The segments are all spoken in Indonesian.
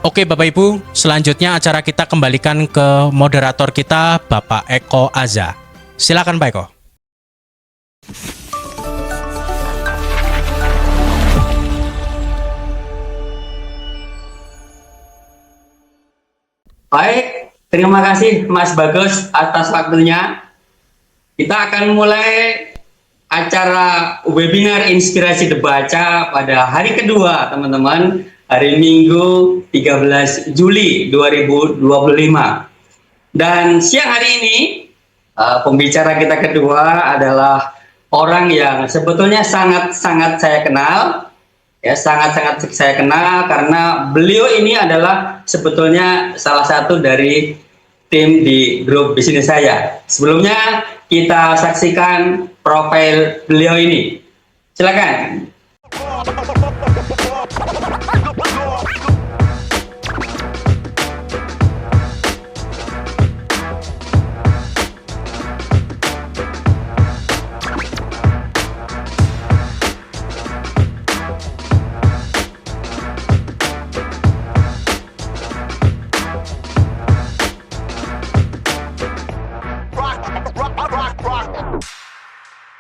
Oke Bapak Ibu, selanjutnya acara kita kembalikan ke moderator kita Bapak Eko Aza. Silakan Pak Eko. Baik, terima kasih Mas Bagus atas waktunya. Kita akan mulai acara webinar Inspirasi Debaca pada hari kedua, teman-teman, hari Minggu 13 Juli 2025. Dan siang hari ini, pembicara kita kedua adalah orang yang sebetulnya sangat-sangat saya kenal. Ya, sangat-sangat saya kenal karena beliau ini adalah sebetulnya salah satu dari tim di grup bisnis saya. Sebelumnya kita saksikan profil beliau ini. Silakan.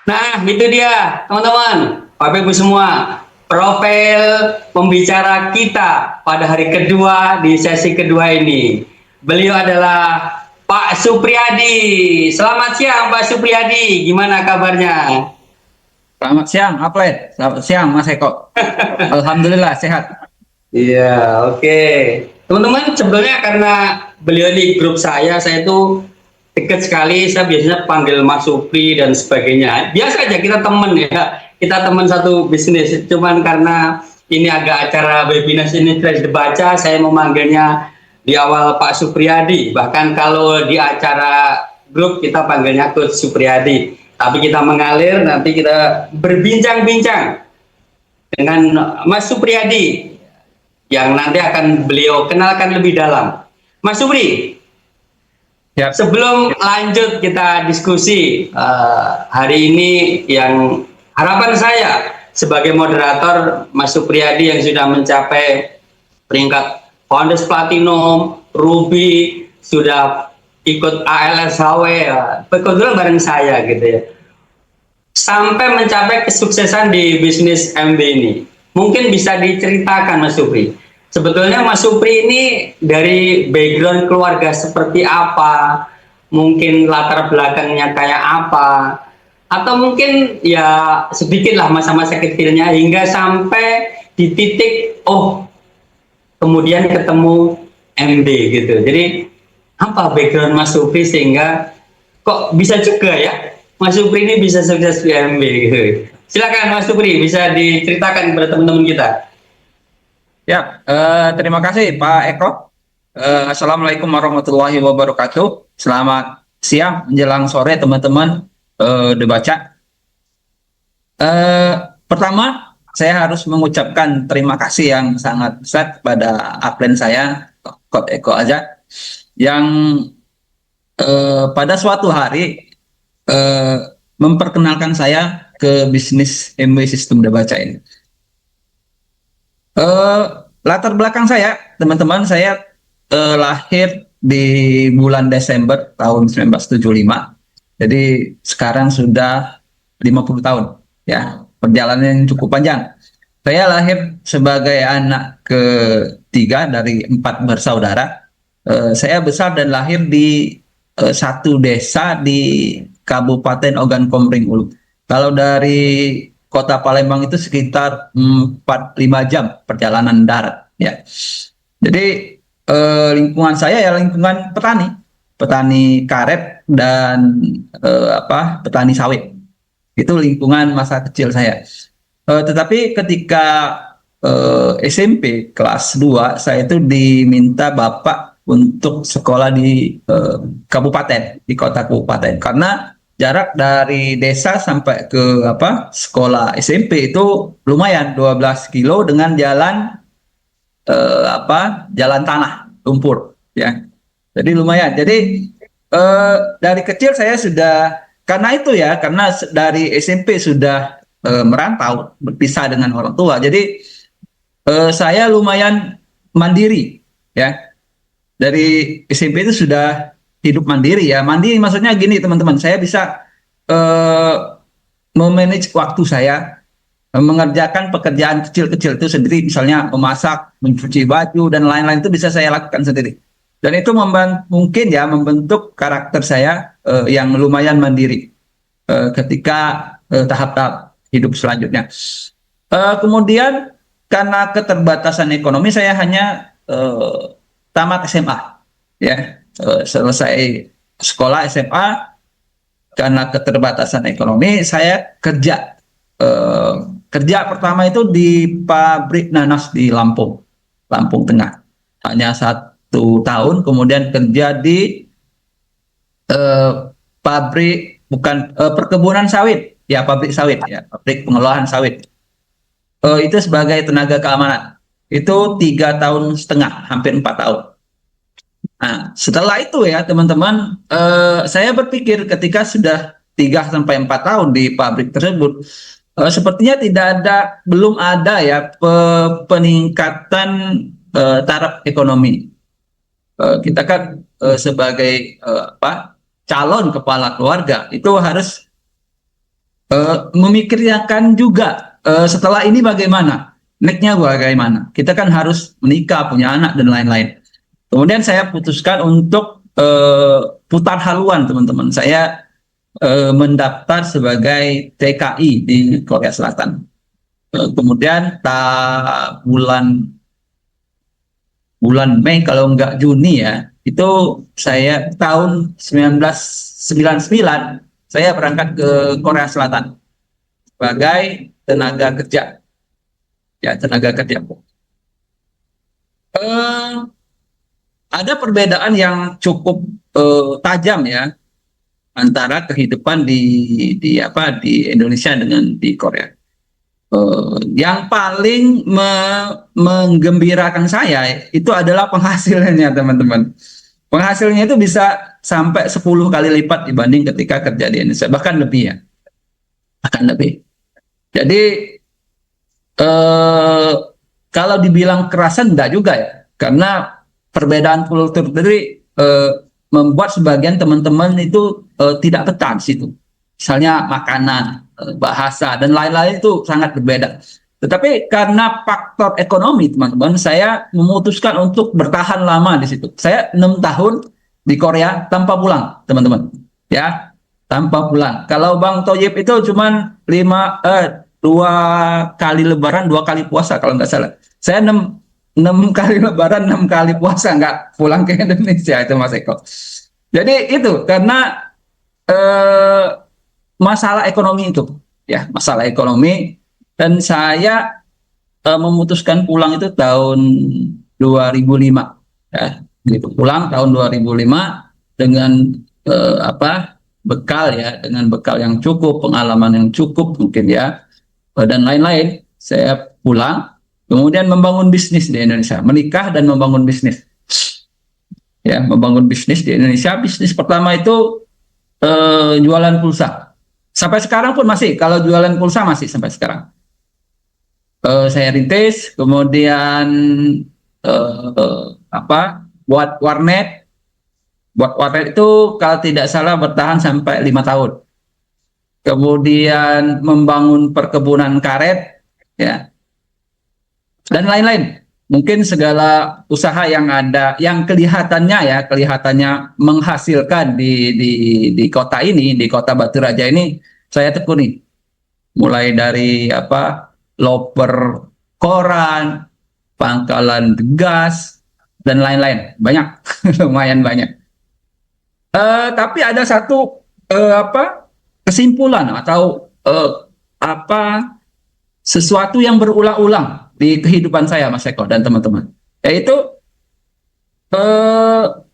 Nah, itu dia, teman-teman, Bapak Ibu semua, profil pembicara kita pada hari kedua di sesi kedua ini. Beliau adalah Pak Supriyadi. Selamat siang, Pak Supriyadi. Gimana kabarnya? Selamat siang, Aplet. Selamat siang, Mas Eko. Alhamdulillah sehat. Iya, oke. Teman-teman, sebetulnya karena beliau di grup saya itu dekat sekali. Saya biasanya panggil Mas Supri dan sebagainya. Biasa aja kita teman ya. Kita teman satu bisnis. Cuman karena ini agak acara webinar ini dibaca, saya memanggilnya di awal Pak Supriyadi. Bahkan kalau di acara grup kita panggilnya Coach Supriyadi. Tapi kita mengalir, nanti kita berbincang-bincang dengan Mas Supriyadi yang nanti akan beliau kenalkan lebih dalam. Mas Supri, Ya. sebelum lanjut kita diskusi hari ini, yang harapan saya sebagai moderator Mas Supriyadi yang sudah mencapai peringkat Founders Platinum, Ruby, sudah ikut ALSHW, kebetulan bareng saya gitu ya, sampai mencapai kesuksesan di bisnis MB ini. Mungkin bisa diceritakan Mas Supri, sebetulnya Mas Supri ini dari background keluarga seperti apa, mungkin latar belakangnya kayak apa, atau mungkin ya sedikitlah masa-masa kecilnya hingga sampai di titik kemudian ketemu MD gitu. Jadi apa background Mas Supri sehingga kok bisa juga ya Mas Supri ini bisa sukses di MB gitu. Silakan Mas Supri, bisa diceritakan kepada teman-teman kita. Ya, terima kasih Pak Eko. Assalamualaikum warahmatullahi wabarakatuh. Selamat siang menjelang sore teman-teman Debaca. Pertama, saya harus mengucapkan terima kasih yang sangat besar kepada upline saya, Coach Eko Aza, yang pada suatu hari memperkenalkan saya ke bisnis MB Sistem Debaca ini. Latar belakang saya, teman-teman, saya lahir di bulan Desember tahun 1975. Jadi sekarang sudah 50 tahun, ya, perjalanan yang cukup panjang. Saya lahir sebagai anak ketiga dari 4 bersaudara. Saya besar dan lahir di satu desa di Kabupaten Ogan Komering Ulu. Kalau dari Kota Palembang itu sekitar 4-5 jam perjalanan darat, ya. Jadi lingkungan saya ya lingkungan petani karet dan petani sawit. Itu lingkungan masa kecil saya. Tetapi ketika SMP kelas 2, saya itu diminta bapak untuk sekolah di kabupaten, di kota kabupaten, karena jarak dari desa sampai ke sekolah SMP itu lumayan 12 kilo dengan jalan jalan tanah lumpur, ya. Jadi lumayan. Jadi dari kecil saya sudah, karena dari SMP sudah merantau, berpisah dengan orang tua. Jadi saya lumayan mandiri ya. Dari SMP itu sudah hidup mandiri ya. Mandiri maksudnya gini teman-teman, saya bisa eh, memanage waktu saya, mengerjakan pekerjaan kecil-kecil itu sendiri, misalnya memasak, mencuci baju dan lain-lain itu bisa saya lakukan sendiri. Dan itu mungkin ya membentuk karakter saya yang lumayan mandiri ketika tahap-tahap hidup selanjutnya. Kemudian karena keterbatasan ekonomi saya hanya tamat SMA, ya. Selesai sekolah SMA karena keterbatasan ekonomi saya kerja. Kerja pertama itu di pabrik nanas di Lampung, Lampung Tengah. Hanya 1 tahun, kemudian kerja di pabrik bukan perkebunan sawit, ya pabrik sawit, ya pabrik pengolahan sawit. Itu sebagai tenaga keamanan. Itu 3 tahun setengah, hampir 4 tahun. Nah, setelah itu ya teman-teman, saya berpikir ketika sudah 3 sampai 4 tahun di pabrik tersebut, sepertinya belum ada ya peningkatan taraf ekonomi. Kita kan sebagai calon kepala keluarga itu harus memikirkan juga setelah ini bagaimana, next-nya bagaimana. Kita kan harus menikah, punya anak dan lain-lain. Kemudian saya putuskan untuk putar haluan teman-teman. Saya mendaftar sebagai TKI di Korea Selatan. Kemudian bulan Mei kalau enggak Juni ya, itu saya tahun 1999 saya berangkat ke Korea Selatan sebagai tenaga kerja. Ya, tenaga kerja. Ada perbedaan yang cukup tajam ya antara kehidupan di Indonesia dengan di Korea. Yang paling menggembirakan saya itu adalah penghasilannya teman-teman. Penghasilannya itu bisa sampai 10 kali lipat dibanding ketika kerja di Indonesia, bahkan lebih ya, bahkan lebih. Jadi kalau dibilang kerasan enggak juga ya, karena perbedaan kultur tadi membuat sebagian teman-teman itu tidak betah di situ. Misalnya makanan, bahasa dan lain-lain itu sangat berbeda. Tetapi karena faktor ekonomi teman-teman, saya memutuskan untuk bertahan lama di situ. Saya 6 tahun di Korea tanpa pulang teman-teman, ya tanpa pulang. Kalau Bang Toyib itu cuman 2 kali Lebaran, 2 kali puasa kalau nggak salah. Saya 6 kali Lebaran, 6 kali puasa nggak pulang ke Indonesia itu Mas Eko. Jadi itu karena masalah ekonomi itu, ya masalah ekonomi. Dan saya memutuskan pulang itu tahun 2005, ya, gitu. Pulang tahun 2005 dengan bekal ya, dengan bekal yang cukup, pengalaman yang cukup mungkin ya, dan lain-lain. Saya pulang, kemudian membangun bisnis di Indonesia, menikah dan membangun bisnis. Ya, membangun bisnis di Indonesia. Bisnis pertama itu jualan pulsa. Sampai sekarang pun masih, kalau jualan pulsa masih sampai sekarang. Saya rintis, kemudian buat warnet. Buat warnet itu kalau tidak salah bertahan sampai 5 tahun. Kemudian membangun perkebunan karet, ya, dan lain-lain. Mungkin segala usaha yang ada, yang kelihatannya menghasilkan di kota ini, di kota Batu Raja ini, saya tekuni. Mulai dari loper koran, pangkalan gas, dan lain-lain. Banyak, lumayan banyak. Tapi ada satu kesimpulan atau sesuatu yang berulang-ulang di kehidupan saya, Mas Eko dan teman-teman, yaitu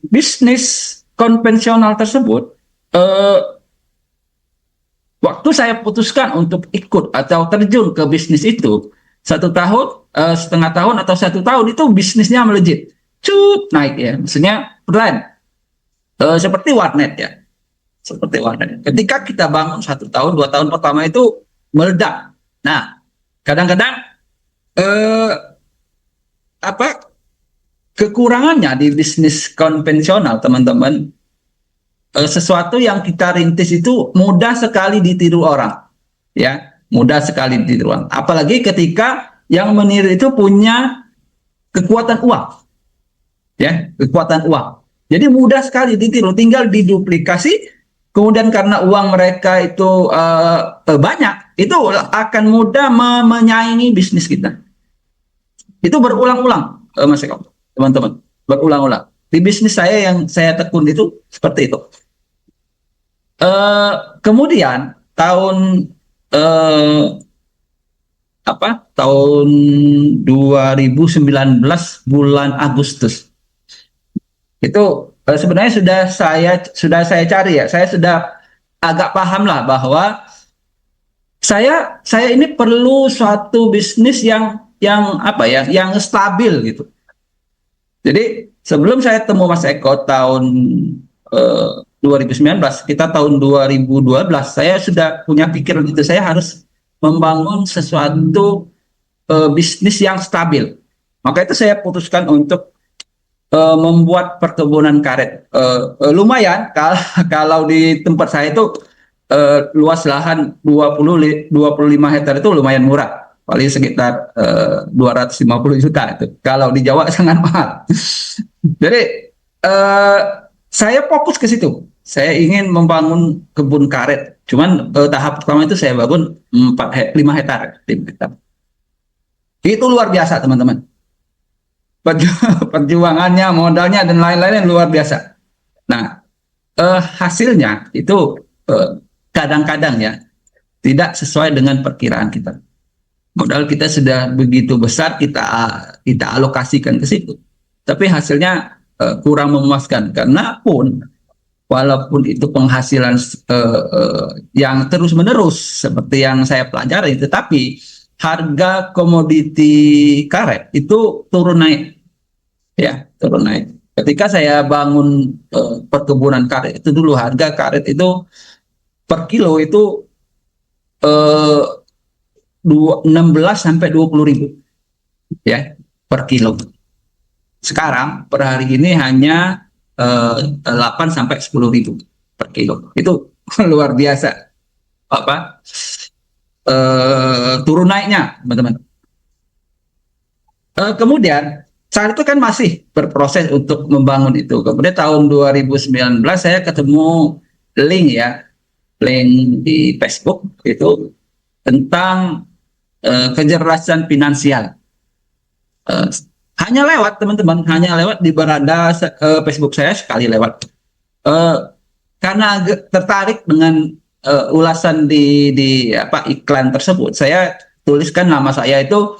bisnis konvensional tersebut. Waktu saya putuskan untuk ikut atau terjun ke bisnis itu, 1 tahun, setengah tahun atau 1 tahun itu bisnisnya melejit, naik ya, maksudnya pelan, seperti warnet ya, seperti warnet. Ketika kita bangun 1 tahun, 2 tahun pertama itu meledak. Nah, kadang-kadang kekurangannya di bisnis konvensional, teman-teman, sesuatu yang kita rintis itu mudah sekali ditiru orang, ya, mudah sekali ditiru orang. Apalagi ketika yang meniru itu punya kekuatan uang, ya, kekuatan uang. Jadi mudah sekali ditiru, tinggal diduplikasi. Kemudian karena uang mereka itu banyak, itu akan mudah menyaingi bisnis kita. Itu berulang-ulang, Mas Eko, teman-teman, berulang-ulang. Di bisnis saya yang saya tekun itu seperti itu. Kemudian tahun tahun 2019 bulan Agustus itu sebenarnya sudah saya cari, ya, saya sudah agak paham lah bahwa saya ini perlu suatu bisnis yang yang stabil gitu. Jadi sebelum saya temu Mas Eko tahun 2019, kita tahun 2012, saya sudah punya pikiran itu, saya harus membangun sesuatu bisnis yang stabil. Maka itu saya putuskan untuk membuat perkebunan karet. Lumayan kalau di tempat saya itu luas lahan 25 hektar itu lumayan murah, paling sekitar 250 juta itu. Kalau di Jawa sangat mahal. Jadi saya fokus ke situ. Saya ingin membangun kebun karet. Cuman tahap pertama itu saya bangun 5 hektar. Itu luar biasa, teman-teman. Perjuangannya, modalnya, dan lain-lainnya luar biasa. Nah, hasilnya itu kadang-kadang ya tidak sesuai dengan perkiraan kita. Modal kita sudah begitu besar, kita alokasikan ke situ, tapi hasilnya kurang memuaskan. Karena walaupun itu penghasilan yang terus-menerus seperti yang saya pelajari, tetapi harga komoditi karet itu turun naik. Ya, turun naik. Ketika saya bangun perkebunan karet itu dulu, harga karet itu per kilo itu 16 sampai 20 ribu, ya, per kilo. Sekarang per hari ini hanya 8 sampai 10 ribu per kilo. Itu luar biasa turun naiknya, teman-teman. Kemudian saat itu kan masih berproses untuk membangun itu. Kemudian tahun 2019 saya ketemu link di Facebook itu tentang kecerdasan finansial. Hanya lewat, teman-teman, hanya lewat di beranda Facebook saya, sekali lewat. Karena tertarik dengan ulasan di iklan tersebut, saya tuliskan nama saya itu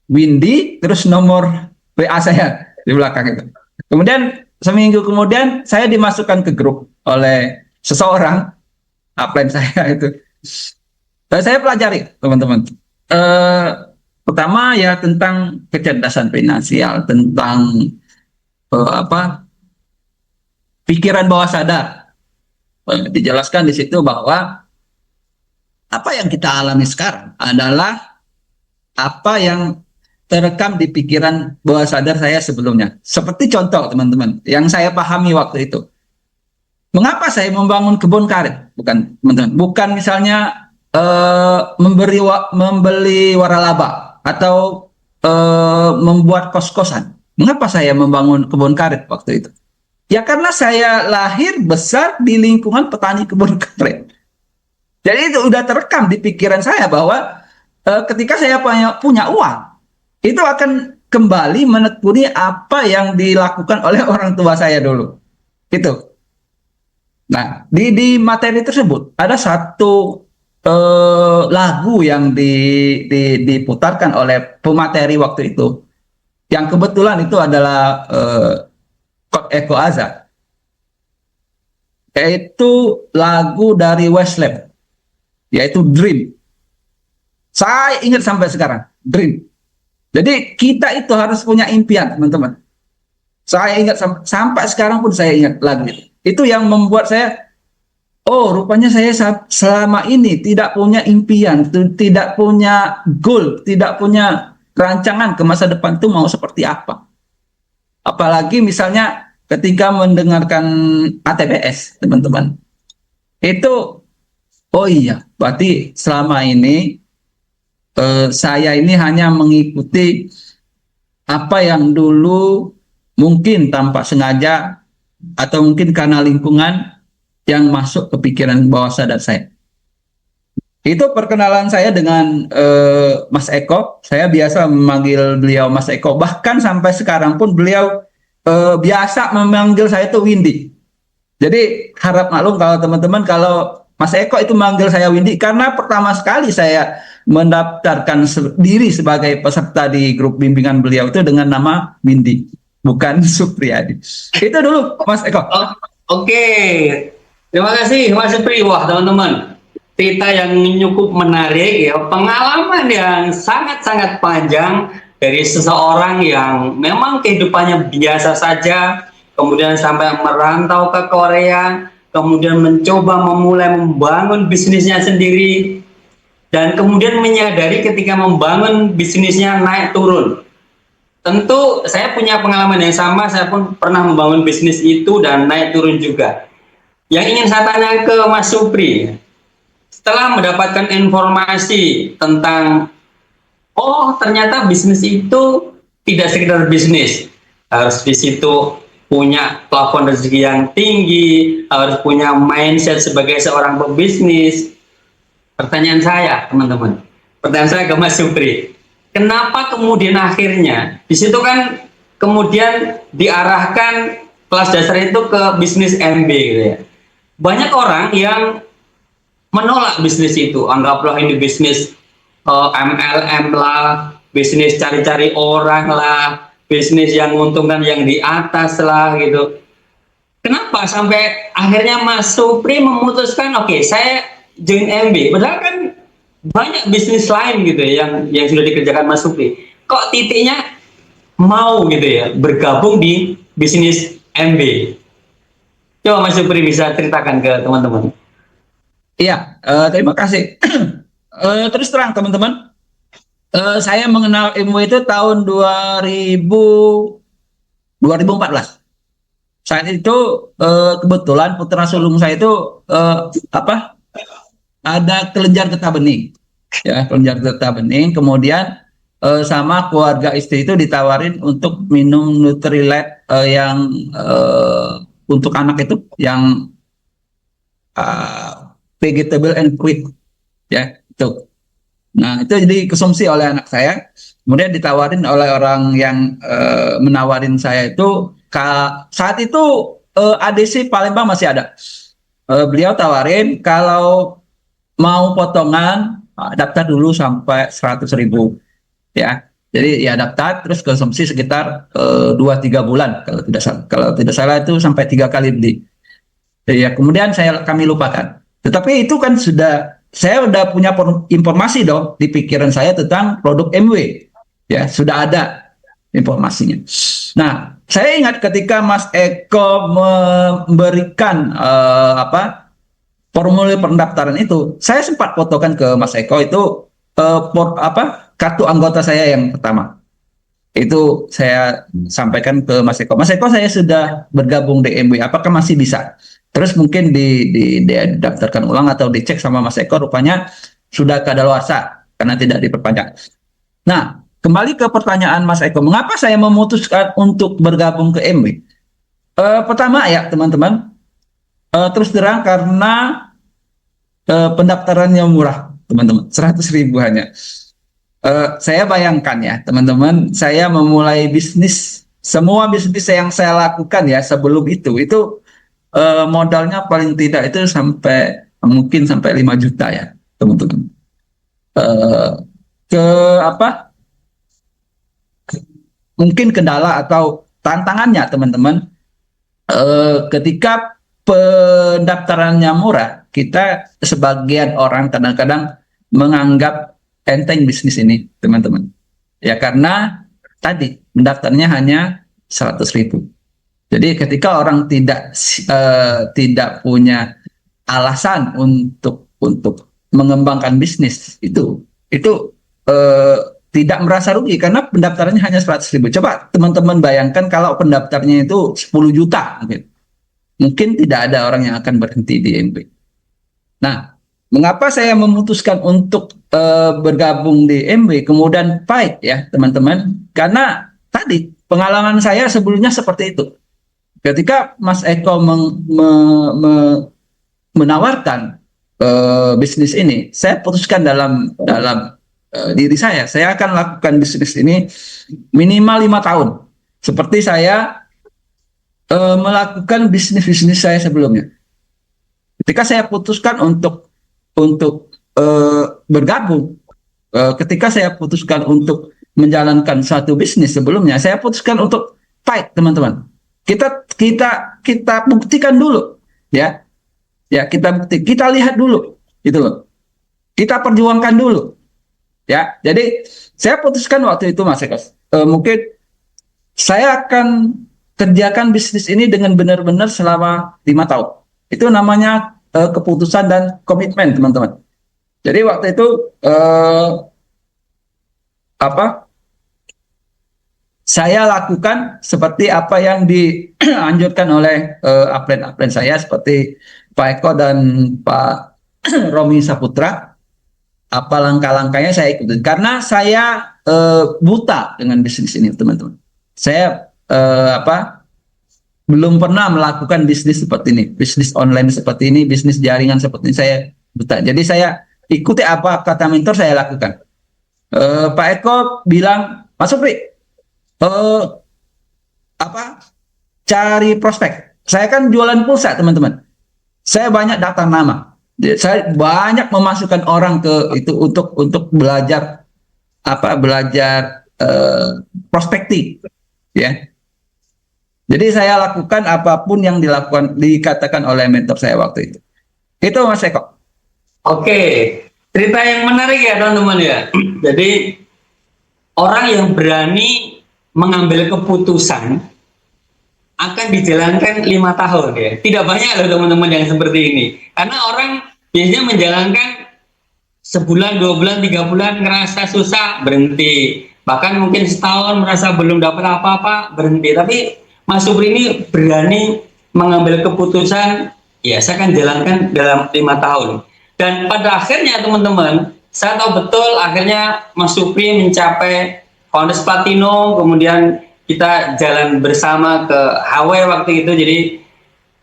Windy, terus nomor WA saya di belakang itu. Kemudian seminggu kemudian saya dimasukkan ke grup oleh seseorang, upline saya itu. Saya pelajari, teman-teman. Pertama ya tentang kecerdasan finansial, tentang pikiran bawah sadar. Dijelaskan di situ bahwa apa yang kita alami sekarang adalah apa yang terekam di pikiran bawah sadar saya sebelumnya. Seperti contoh, teman-teman, yang saya pahami waktu itu. Mengapa saya membangun kebun karet? Bukan, teman-teman, bukan misalnya membeli waralaba atau membuat kos-kosan. Mengapa saya membangun kebun karet waktu itu? Ya karena saya lahir besar di lingkungan petani kebun karet. Jadi itu udah terekam di pikiran saya bahwa ketika saya punya uang, itu akan kembali menekuni apa yang dilakukan oleh orang tua saya dulu. Itu. Nah, di materi tersebut ada satu lagu yang diputarkan oleh pemateri waktu itu, yang kebetulan itu adalah Coach Eko Aza, yaitu lagu dari Westlake, yaitu Dream. Saya ingat sampai sekarang, Dream. Jadi kita itu harus punya impian, teman-teman. Saya ingat sampai sekarang pun saya ingat lagu itu. Itu yang membuat saya, oh rupanya saya selama ini tidak punya impian, tidak punya goal, tidak punya rancangan ke masa depan itu mau seperti apa. Apalagi misalnya ketika mendengarkan ATPS, teman-teman. Itu, oh iya, berarti selama ini saya ini hanya mengikuti apa yang dulu mungkin tanpa sengaja atau mungkin karena lingkungan yang masuk ke pikiran bawah sadar saya. Itu perkenalan saya dengan Mas Eko. Saya biasa memanggil beliau Mas Eko. Bahkan sampai sekarang pun beliau biasa memanggil saya itu Windy. Jadi harap maklum kalau teman-teman kalau Mas Eko itu manggil saya Windy karena pertama sekali saya mendaftarkan diri sebagai peserta di grup bimbingan beliau itu dengan nama Windy, bukan Supriyadi. Itu dulu Mas Eko. Oke, terima kasih Mas Supri. Wah teman-teman, cerita yang cukup menarik ya, pengalaman yang sangat-sangat panjang dari seseorang yang memang kehidupannya biasa saja, kemudian sampai merantau ke Korea, kemudian mencoba memulai membangun bisnisnya sendiri, dan kemudian menyadari ketika membangun bisnisnya naik turun. Tentu saya punya pengalaman yang sama, saya pun pernah membangun bisnis itu dan naik turun juga. Yang ingin saya tanya ke Mas Supri, setelah mendapatkan informasi tentang, oh ternyata bisnis itu tidak sekedar bisnis, harus di situ punya plafon rezeki yang tinggi, harus punya mindset sebagai seorang pebisnis. Pertanyaan saya, teman-teman, pertanyaan saya ke Mas Supri, kenapa kemudian akhirnya di situ kan kemudian diarahkan kelas dasar itu ke bisnis MB gitu ya. Banyak orang yang menolak bisnis itu, anggaplah ini bisnis MLM lah, bisnis cari-cari orang lah, bisnis yang menguntungkan yang di atas lah gitu. Kenapa sampai akhirnya Mas Supri memutuskan oke, saya join MB, padahal kan banyak bisnis lain gitu ya yang sudah dikerjakan Mas Supri. Kok titiknya mau gitu ya bergabung di bisnis MB? Coba Mas Supri bisa ceritakan ke teman-teman. Iya, terima kasih. Terus terang teman-teman, saya mengenal ilmu itu tahun 2014. Saat itu kebetulan putra sulung saya itu ada kelenjar getah bening, ya kelenjar getah bening. Kemudian sama keluarga istri itu ditawarin untuk minum Nutrilite yang untuk anak itu yang vegetable and fruit, ya itu. Nah itu jadi konsumsi oleh anak saya. Kemudian ditawarin oleh orang yang menawarin saya itu saat itu ADC Palembang masih ada. Beliau tawarin kalau mau potongan daftar dulu sampai 100.000 ya. Jadi ya daftar terus konsumsi sekitar 2-3 bulan kalau tidak salah. Kalau tidak salah itu sampai 3 kali beli. Ya kemudian kami lupakan. Tetapi itu kan saya udah punya informasi dong di pikiran saya tentang produk MW. Ya, sudah ada informasinya. Nah, saya ingat ketika Mas Eko memberikan formulir pendaftaran itu, saya sempat fotokan ke Mas Eko itu kartu anggota saya yang pertama. Itu saya sampaikan ke Mas Eko. Mas Eko, saya sudah bergabung di MW, apakah masih bisa? Terus mungkin didaftarkan ulang atau dicek sama Mas Eko, rupanya sudah kadaluarsa karena tidak diperpanjang. Nah, kembali ke pertanyaan Mas Eko, mengapa saya memutuskan untuk bergabung ke MW? Pertama ya teman-teman, terus terang karena pendaftarannya murah, teman-teman, 100.000 hanya. Saya bayangkan ya teman-teman, saya memulai bisnis, semua bisnis yang saya lakukan ya sebelum itu modalnya paling tidak itu mungkin sampai 5 juta ya teman-teman. Mungkin kendala atau tantangannya teman-teman, ketika pendaftarannya murah, kita sebagian orang kadang-kadang menganggap enteng bisnis ini teman-teman ya, karena tadi mendaftarnya hanya 100.000. Jadi ketika orang tidak punya alasan untuk mengembangkan bisnis itu tidak merasa rugi karena pendaftarannya hanya 100.000. Coba teman-teman bayangkan kalau pendaftarnya itu 10 juta mungkin tidak ada orang yang akan berhenti di MB. Nah, mengapa saya memutuskan untuk bergabung di MB kemudian fight ya teman-teman? Karena tadi pengalaman saya sebelumnya seperti itu. Ketika Mas Eko menawarkan bisnis ini, saya putuskan dalam diri saya akan lakukan bisnis ini minimal 5 tahun. Seperti saya melakukan bisnis saya sebelumnya. Ketika saya putuskan untuk bergabung, ketika saya putuskan untuk menjalankan satu bisnis sebelumnya, saya putuskan untuk fight, teman-teman. Kita buktikan dulu, ya, kita lihat dulu, gitu loh. Kita perjuangkan dulu, ya. Jadi saya putuskan waktu itu, Mas Eko, mungkin saya akan kerjakan bisnis ini dengan benar-benar selama 5 tahun. Itu namanya keputusan dan komitmen, teman-teman. Jadi waktu itu saya lakukan seperti apa yang dianjurkan oleh upline saya seperti Pak Eko dan Pak Romi Saputra. Apa langkah-langkahnya saya ikutin karena saya buta dengan bisnis ini, teman-teman. Saya belum pernah melakukan bisnis seperti ini, bisnis online seperti ini, bisnis jaringan seperti ini. Saya buta. Jadi saya ikuti apa kata mentor, saya lakukan. Pak Eko bilang, Mas Supri, cari prospek. Saya kan jualan pulsa, teman-teman. Saya banyak daftar nama. Saya banyak memasukkan orang ke itu untuk belajar prospektif, ya. Jadi saya lakukan apapun yang dikatakan oleh mentor saya waktu itu. Itu Mas Eko. Oke, cerita yang menarik ya teman-teman ya. Jadi orang yang berani mengambil keputusan akan dijalankan 5 tahun ya. Tidak banyak loh teman-teman yang seperti ini. Karena orang biasanya menjalankan sebulan, 2 bulan, 3 bulan ngerasa susah, berhenti. Bahkan mungkin setahun merasa belum dapat apa-apa, berhenti. Tapi Mas Supri ini berani mengambil keputusan, ya saya akan jalankan dalam 5 tahun. Dan pada akhirnya teman-teman, saya tahu betul akhirnya Mas Supri mencapai Founders Platinum, kemudian kita jalan bersama ke HW waktu itu. Jadi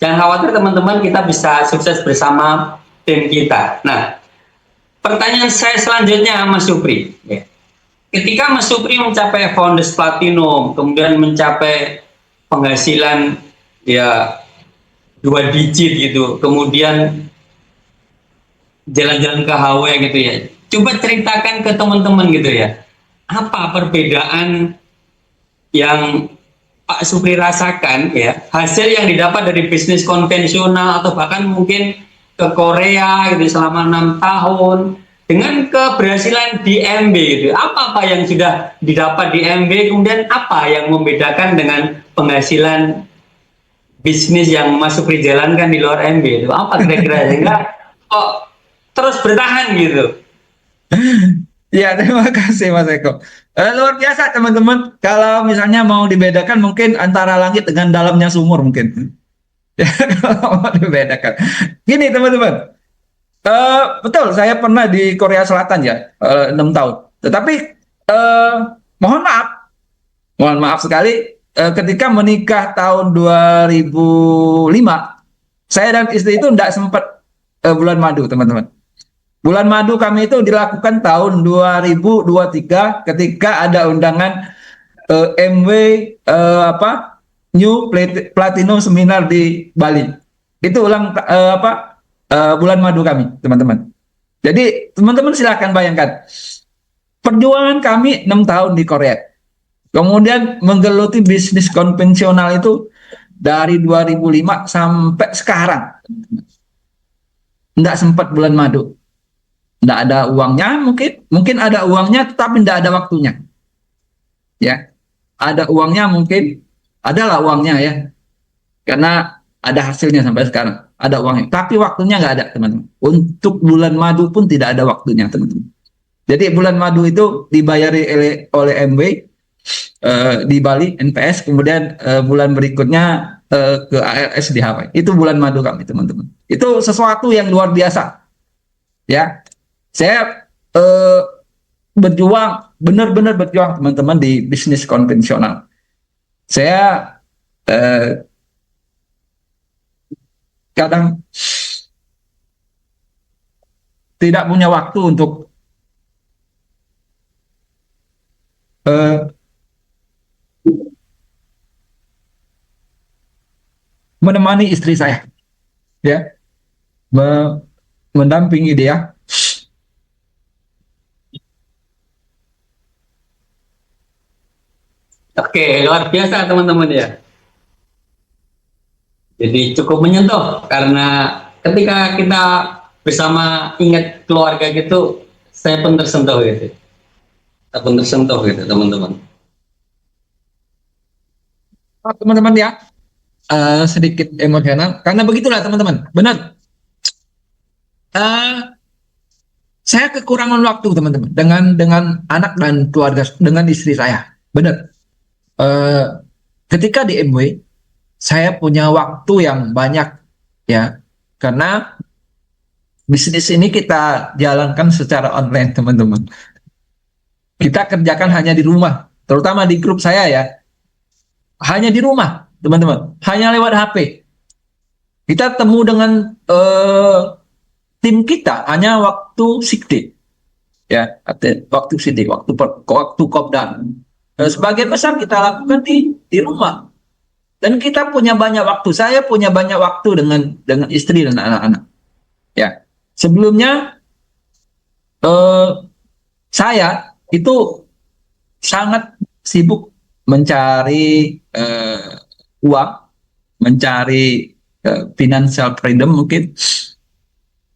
jangan khawatir teman-teman, kita bisa sukses bersama tim kita. Nah, pertanyaan saya selanjutnya Mas Supri, ya. Ketika Mas Supri mencapai Founders Platinum, kemudian mencapai penghasilan ya 2 digit gitu, kemudian jalan-jalan ke HW gitu ya. Coba ceritakan ke teman-teman gitu ya, apa perbedaan yang Pak Supri rasakan ya, hasil yang didapat dari bisnis konvensional atau bahkan mungkin ke Korea gitu selama 6 tahun dengan keberhasilan di MB gitu. Apa yang sudah didapat di MB, kemudian apa yang membedakan dengan penghasilan bisnis yang Mas Supri jalankan di luar MB itu? Apa kira-kira sehingga kok terus bertahan gitu? Ya, terima kasih Mas Eko. Luar biasa teman-teman. Kalau misalnya mau dibedakan mungkin antara langit dengan dalamnya sumur mungkin. Ya, kalau mau dibedakan. Gini teman-teman. Betul, saya pernah di Korea Selatan ya, 6 tahun. Tetapi mohon maaf sekali, ketika menikah tahun 2005, saya dan istri itu tidak sempat bulan madu, teman-teman. Bulan madu kami itu dilakukan tahun 2023 ketika ada undangan MW New Platinum Seminar di Bali. Itu bulan madu kami, teman-teman. Jadi teman-teman silahkan bayangkan perjuangan kami 6 tahun di Korea, kemudian menggeluti bisnis konvensional itu dari 2005 sampai sekarang. Nggak sempat bulan madu, nggak ada uangnya, mungkin ada uangnya tapi nggak ada waktunya. Ya, ada uangnya mungkin, adalah uangnya ya, karena ada hasilnya sampai sekarang, ada uangnya, tapi waktunya nggak ada, teman-teman. Untuk bulan madu pun tidak ada waktunya, teman-teman. Jadi bulan madu itu dibayari oleh MW di Bali NPS, kemudian bulan berikutnya ke ALS di Hawaii. Itu bulan madu kami teman-teman. Itu sesuatu yang luar biasa. Ya, saya berjuang, benar-benar berjuang teman-teman di bisnis konvensional. Saya kadang tidak punya waktu untuk menemani istri saya, ya, mendampingi dia. Oke, luar biasa teman-teman ya. Jadi cukup menyentuh karena ketika kita bersama ingat keluarga gitu, saya pun tersentuh gitu. Saya pun tersentuh gitu teman-teman. Teman-teman ya, sedikit emosional karena begitulah teman-teman. Benar. Saya kekurangan waktu teman-teman dengan anak dan keluarga, dengan istri saya. Benar. Ketika di MW saya punya waktu yang banyak, ya, karena bisnis ini kita jalankan secara online teman-teman. Kita kerjakan hanya di rumah, terutama di grup saya ya, hanya di rumah teman-teman, hanya lewat HP. Kita temu dengan tim kita hanya waktu sikti, ya, waktu sikti, waktu kopdar. Sebagian besar kita lakukan di rumah, dan kita punya banyak waktu. Saya punya banyak waktu dengan istri dan anak-anak. Ya, sebelumnya saya itu sangat sibuk mencari uang, mencari financial freedom mungkin.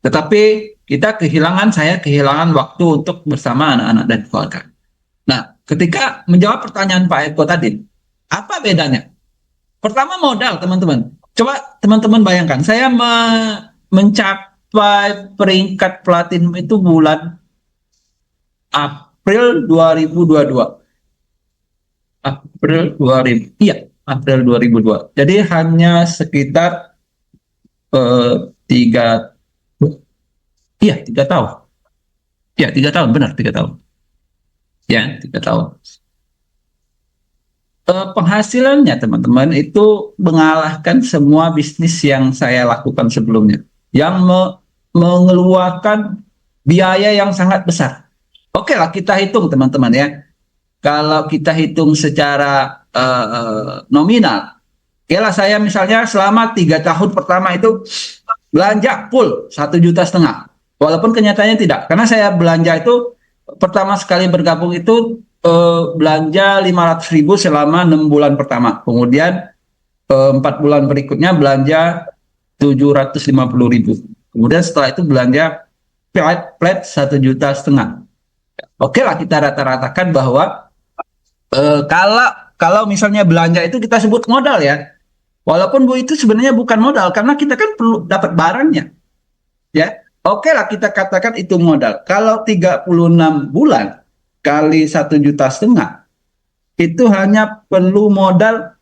Tetapi saya kehilangan waktu untuk bersama anak-anak dan keluarga. Nah, ketika menjawab pertanyaan Pak Eko tadi, apa bedanya? Pertama modal, teman-teman. Coba teman-teman bayangkan, saya mencapai peringkat platinum itu bulan April 2022. April 2002. Jadi hanya sekitar 3 tahun. Ya, 3 tahun, benar 3 tahun. Ya, 3 tahun. Penghasilannya teman-teman itu mengalahkan semua bisnis yang saya lakukan sebelumnya, yang mengeluarkan biaya yang sangat besar. Oke lah, kita hitung teman-teman ya. Kalau kita hitung secara nominal, oke lah, saya misalnya selama 3 tahun pertama itu belanja full 1,5 juta. Walaupun kenyataannya tidak, karena saya belanja itu pertama sekali bergabung itu belanja 500.000 selama 6 bulan pertama. Kemudian 4 bulan berikutnya belanja 750.000. Kemudian setelah itu belanja flat 1,5 juta. Oke lah, kita rata-ratakan bahwa kalau misalnya belanja itu kita sebut modal ya. Walaupun Bu itu sebenarnya bukan modal, karena kita kan perlu dapat barangnya. Ya. Oke lah, kita katakan itu modal. Kalau 36 bulan kali 1,5 juta, itu hanya perlu modal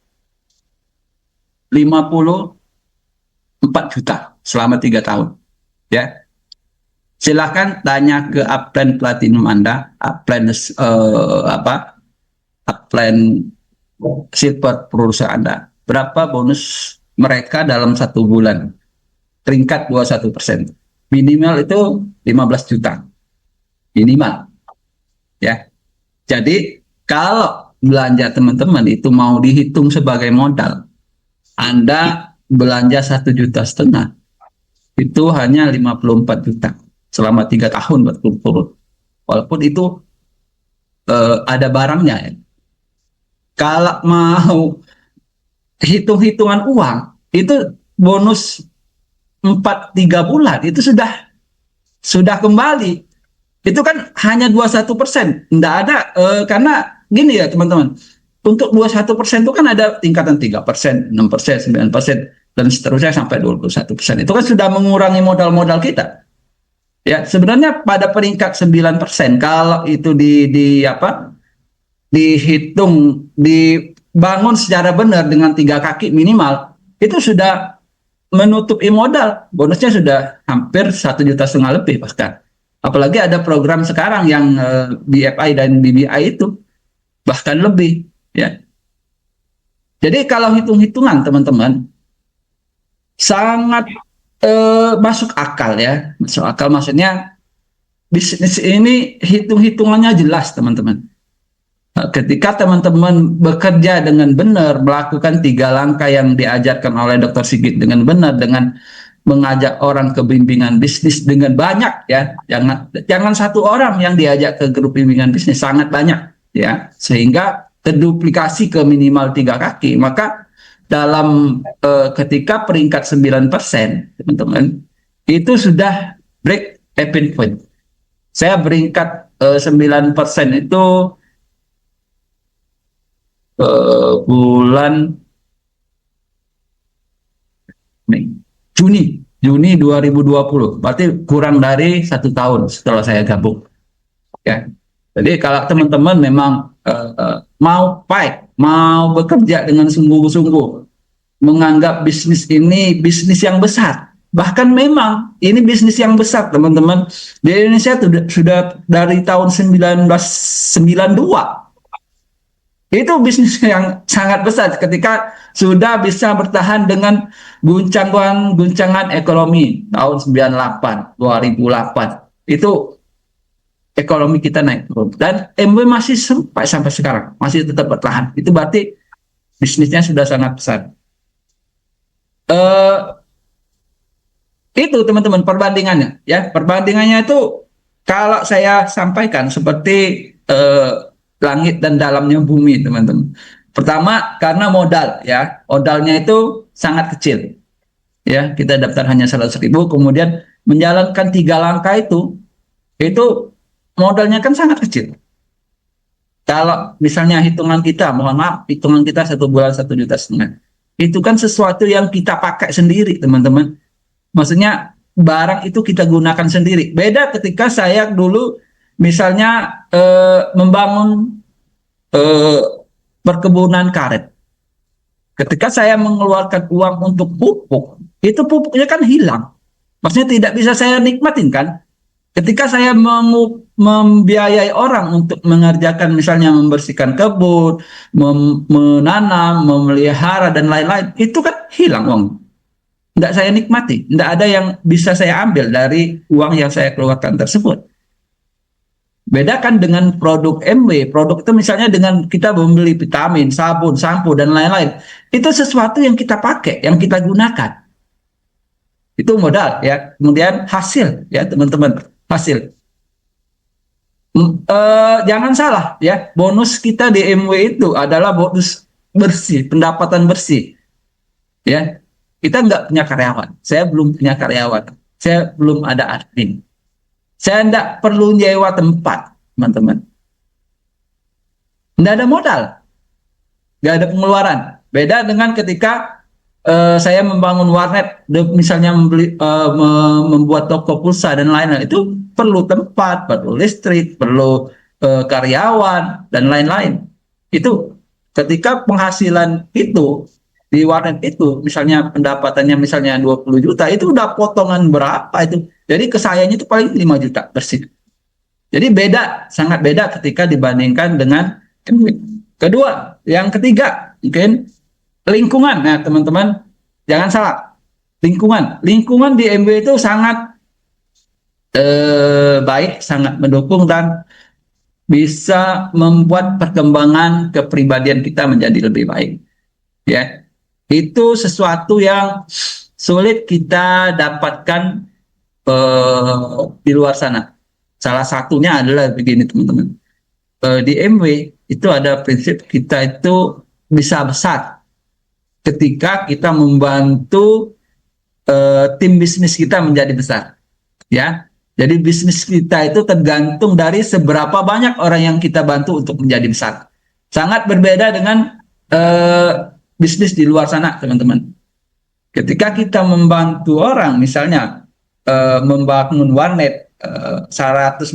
54 juta selama 3 tahun. Ya, silahkan tanya ke upline platinum Anda, upline upline silver perusahaan Anda, berapa bonus mereka dalam 1 bulan? Peringkat 21%. Minimal itu 15 juta. Minimal. Ya. Jadi kalau belanja teman-teman itu mau dihitung sebagai modal, Anda belanja 1,5 juta, itu hanya 54 juta selama 3 tahun berturut-turut. Walaupun itu ada barangnya ya. Kalau mau hitung-hitungan uang, itu bonus 4-3 bulan itu sudah kembali. Itu kan hanya 21%. Tidak ada, karena gini ya teman-teman, untuk 21% itu kan ada tingkatan 3%, 6%, 9%, dan seterusnya sampai 21%. Itu kan sudah mengurangi modal-modal kita. Ya, sebenarnya pada peringkat 9% kalau itu dihitung, dibangun secara benar dengan 3 kaki minimal, itu sudah menutupi modal. Bonusnya sudah hampir 1,5 juta lebih bahkan. Apalagi ada program sekarang yang BFI dan BBI itu bahkan lebih, ya. Jadi kalau hitung-hitungan teman-teman sangat masuk akal, ya. Masuk akal maksudnya bisnis ini hitung-hitungannya jelas teman-teman. Ketika teman-teman bekerja dengan benar, melakukan 3 langkah yang diajarkan oleh Dr. Sigit dengan benar, dengan mengajak orang ke bimbingan bisnis dengan banyak, ya, jangan satu orang yang diajak ke grup bimbingan bisnis, sangat banyak, ya, sehingga terduplikasi ke minimal 3 kaki, maka dalam ketika peringkat 9% teman-teman itu sudah break even point. Saya peringkat 9% itu bulan Juni 2020, berarti kurang dari 1 tahun setelah saya gabung, ya. Jadi kalau teman-teman memang mau fight, mau bekerja dengan sungguh-sungguh, menganggap bisnis ini bisnis yang besar, bahkan memang ini bisnis yang besar teman-teman, di Indonesia sudah dari tahun 1992. Itu bisnis yang sangat besar ketika sudah bisa bertahan dengan guncangan ekonomi tahun 98, 2008. Itu ekonomi kita naik turun. Dan MW masih sampai sekarang, masih tetap bertahan. Itu berarti bisnisnya sudah sangat besar. Itu teman-teman perbandingannya, ya. Perbandingannya itu kalau saya sampaikan seperti langit dan dalamnya bumi, teman-teman. Pertama, karena modal, ya, modalnya itu sangat kecil, ya. Kita daftar hanya 100.000, kemudian menjalankan 3 langkah itu modalnya kan sangat kecil. Kalau misalnya hitungan kita, mohon maaf, hitungan kita 1 bulan 1,5 juta, itu kan sesuatu yang kita pakai sendiri, teman-teman. Maksudnya barang itu kita gunakan sendiri. Beda ketika saya dulu misalnya membangun perkebunan karet. Ketika saya mengeluarkan uang untuk pupuk, itu pupuknya kan hilang. Maksudnya tidak bisa saya nikmatin kan. Ketika saya membiayai orang untuk mengerjakan, misalnya membersihkan kebun, menanam, memelihara, dan lain-lain, itu kan hilang uang. Tidak saya nikmati, tidak ada yang bisa saya ambil dari uang yang saya keluarkan tersebut. Bedakan dengan produk MW, produk itu misalnya dengan kita membeli vitamin, sabun, sampo, dan lain-lain. Itu sesuatu yang kita pakai, yang kita gunakan. Itu modal, ya. Kemudian hasil, ya teman-teman, hasil. Jangan salah, ya. Bonus kita di MW itu adalah bonus bersih, pendapatan bersih, ya. Kita nggak punya karyawan, saya belum punya karyawan, saya belum ada admin. Saya tidak perlu nyewa tempat, teman-teman. Tidak ada modal, nggak ada pengeluaran. Beda dengan ketika saya membangun warnet, misalnya membuat toko pulsa dan lain-lain, itu perlu tempat, perlu listrik, perlu karyawan, dan lain-lain. Itu ketika penghasilan itu di warnet itu, misalnya pendapatannya misalnya 20 juta, itu udah potongan berapa itu. Jadi ke sayanya itu paling 5 juta bersih. Jadi beda, sangat beda ketika dibandingkan dengan kedua. Yang ketiga, mungkin lingkungan. Nah, teman-teman, jangan salah. Lingkungan di MW itu sangat baik, sangat mendukung, dan bisa membuat perkembangan kepribadian kita menjadi lebih baik. Ya, itu sesuatu yang sulit kita dapatkan di luar sana. Salah satunya adalah begini, teman-teman. Di MW itu ada prinsip kita itu bisa besar ketika kita membantu tim bisnis kita menjadi besar, ya. Jadi bisnis kita itu tergantung dari seberapa banyak orang yang kita bantu untuk menjadi besar. Sangat berbeda dengan bisnis di luar sana, teman-teman. Ketika kita membantu orang, misalnya membangun warnet, 100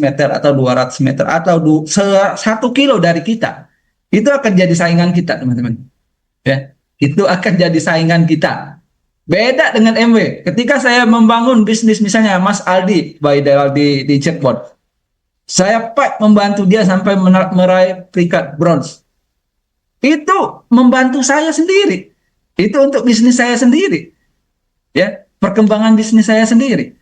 meter atau 200 meter atau 1 kilo dari kita, itu akan jadi saingan kita, teman-teman. Ya, itu akan jadi saingan kita. Beda dengan MW. Ketika saya membangun bisnis, misalnya Mas Aldi, by the di chatbot, saya membantu dia sampai meraih peringkat bronze. Itu membantu saya sendiri. Itu untuk bisnis saya sendiri. Ya, perkembangan bisnis saya sendiri.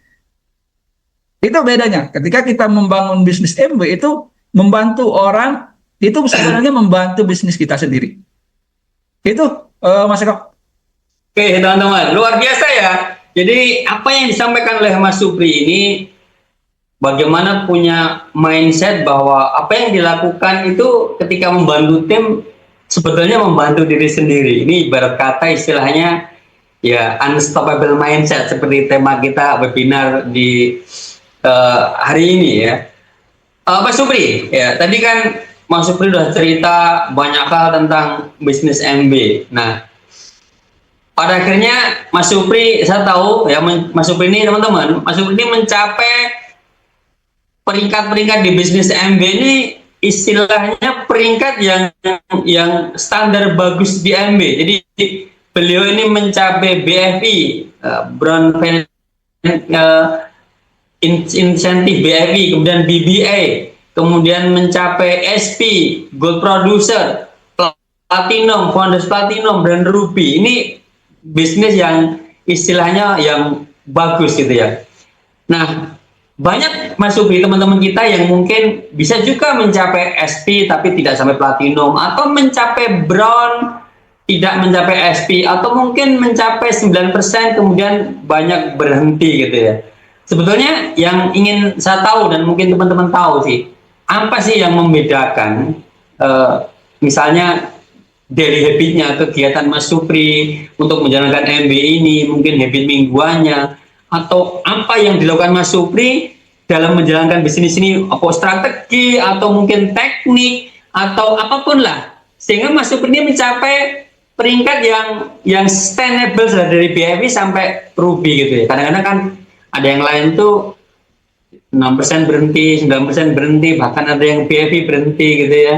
Itu bedanya. Ketika kita membangun bisnis MW, itu membantu orang, itu sebenarnya membantu bisnis kita sendiri. Itu Mas Eko. Oke, teman-teman, luar biasa ya. Jadi apa yang disampaikan oleh Mas Supri ini, bagaimana punya mindset bahwa apa yang dilakukan itu ketika membantu tim sebetulnya membantu diri sendiri. Ini ibarat kata istilahnya ya unstoppable mindset, seperti tema kita webinar di hari ini ya. Mas Supri, ya tadi kan Mas Supri udah cerita banyak hal tentang bisnis MB. Nah, pada akhirnya Mas Supri, saya tahu ya, Mas Supri ini teman-teman, Mas Supri ini mencapai peringkat-peringkat di bisnis MB ini, istilahnya peringkat yang standar bagus di MB. Jadi beliau ini mencapai BFI, Brown insentif BFI, kemudian BBA, kemudian mencapai SP, Gold Producer, Platinum, Founders Platinum, dan Ruby. Ini bisnis yang istilahnya yang bagus gitu ya. Nah, banyak Mas Supri, teman-teman kita yang mungkin bisa juga mencapai SP tapi tidak sampai Platinum, atau mencapai Brown tidak mencapai SP, atau mungkin mencapai 9% kemudian banyak berhenti gitu ya. Sebetulnya yang ingin saya tahu dan mungkin teman-teman tahu sih, apa sih yang membedakan misalnya daily habitnya, kegiatan Mas Supri untuk menjalankan MB ini, mungkin habit mingguannya, atau apa yang dilakukan Mas Supri dalam menjalankan bisnis ini, apa strategi atau mungkin teknik atau apapun lah, sehingga Mas Supri ini mencapai peringkat yang sustainable dari BFI sampai Ruby gitu ya. Kadang-kadang kan ada yang lain tuh 6% berhenti, 9% berhenti, bahkan ada yang BFI berhenti gitu ya,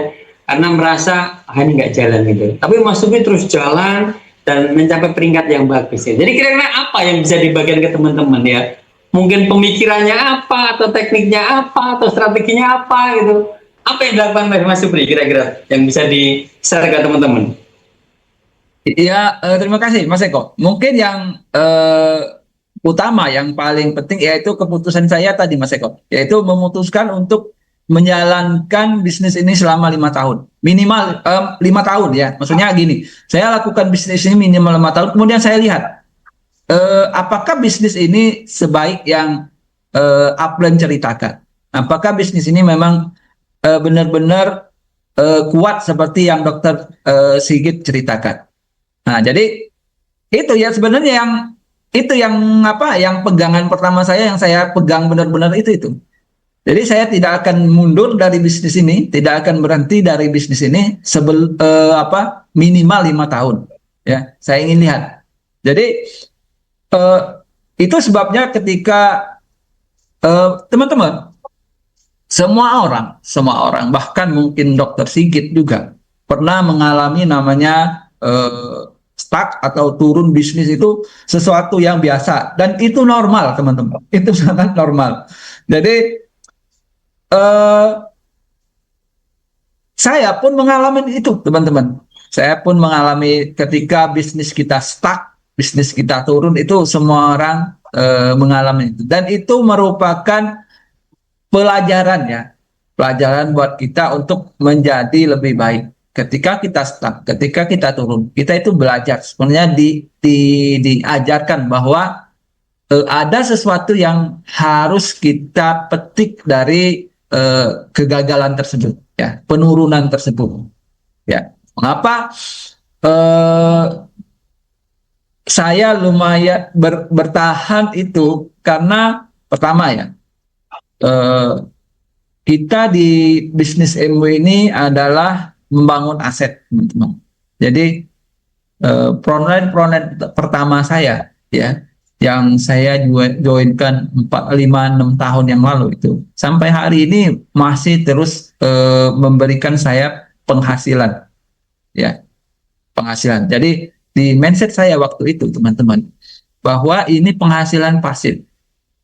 karena merasa ini nggak jalan gitu. Tapi Mas Supri terus jalan dan mencapai peringkat yang bagus ya. Jadi kira-kira apa yang bisa dibagikan ke teman-teman ya? Mungkin pemikirannya apa, atau tekniknya apa, atau strateginya apa gitu. Apa yang dilakukan oleh Mas Supri kira-kira yang bisa di-share ke teman-teman? Ya, terima kasih Mas Eko. Mungkin yang utama, yang paling penting yaitu keputusan saya tadi Mas Eko, yaitu memutuskan untuk menjalankan bisnis ini selama 5 tahun, minimal 5 tahun ya. Maksudnya gini, saya lakukan bisnis ini minimal 5 tahun, kemudian saya lihat apakah bisnis ini sebaik yang Upline ceritakan, apakah bisnis ini memang benar-benar kuat seperti yang Dokter Sigit ceritakan. Nah, jadi itu ya sebenarnya yang apa, yang pegangan pertama saya, yang saya pegang benar-benar itu. Jadi saya tidak akan mundur dari bisnis ini, tidak akan berhenti dari bisnis ini minimal 5 tahun. Ya, saya ingin lihat. Jadi itu sebabnya ketika teman-teman, semua orang, bahkan mungkin Dokter Sigit juga pernah mengalami namanya stuck atau turun bisnis, itu sesuatu yang biasa dan itu normal, teman-teman. Itu sangat normal. Jadi saya pun mengalami itu, teman-teman. Saya pun mengalami ketika bisnis kita stuck, bisnis kita turun, itu semua orang mengalami itu. Dan itu merupakan pelajaran ya, pelajaran buat kita untuk menjadi lebih baik. Ketika kita stuck, ketika kita turun, kita itu belajar. Sebenarnya diajarkan bahwa ada sesuatu yang harus kita petik dari kegagalan tersebut, ya, penurunan tersebut. Ya, mengapa saya lumayan bertahan itu? Karena pertama ya, kita di bisnis MW ini adalah membangun aset, teman-teman. Jadi pronet pertama saya ya, yang saya joinkan 5-6 tahun yang lalu itu sampai hari ini masih terus memberikan saya penghasilan, ya, penghasilan. Jadi di mindset saya waktu itu teman-teman bahwa ini penghasilan pasif.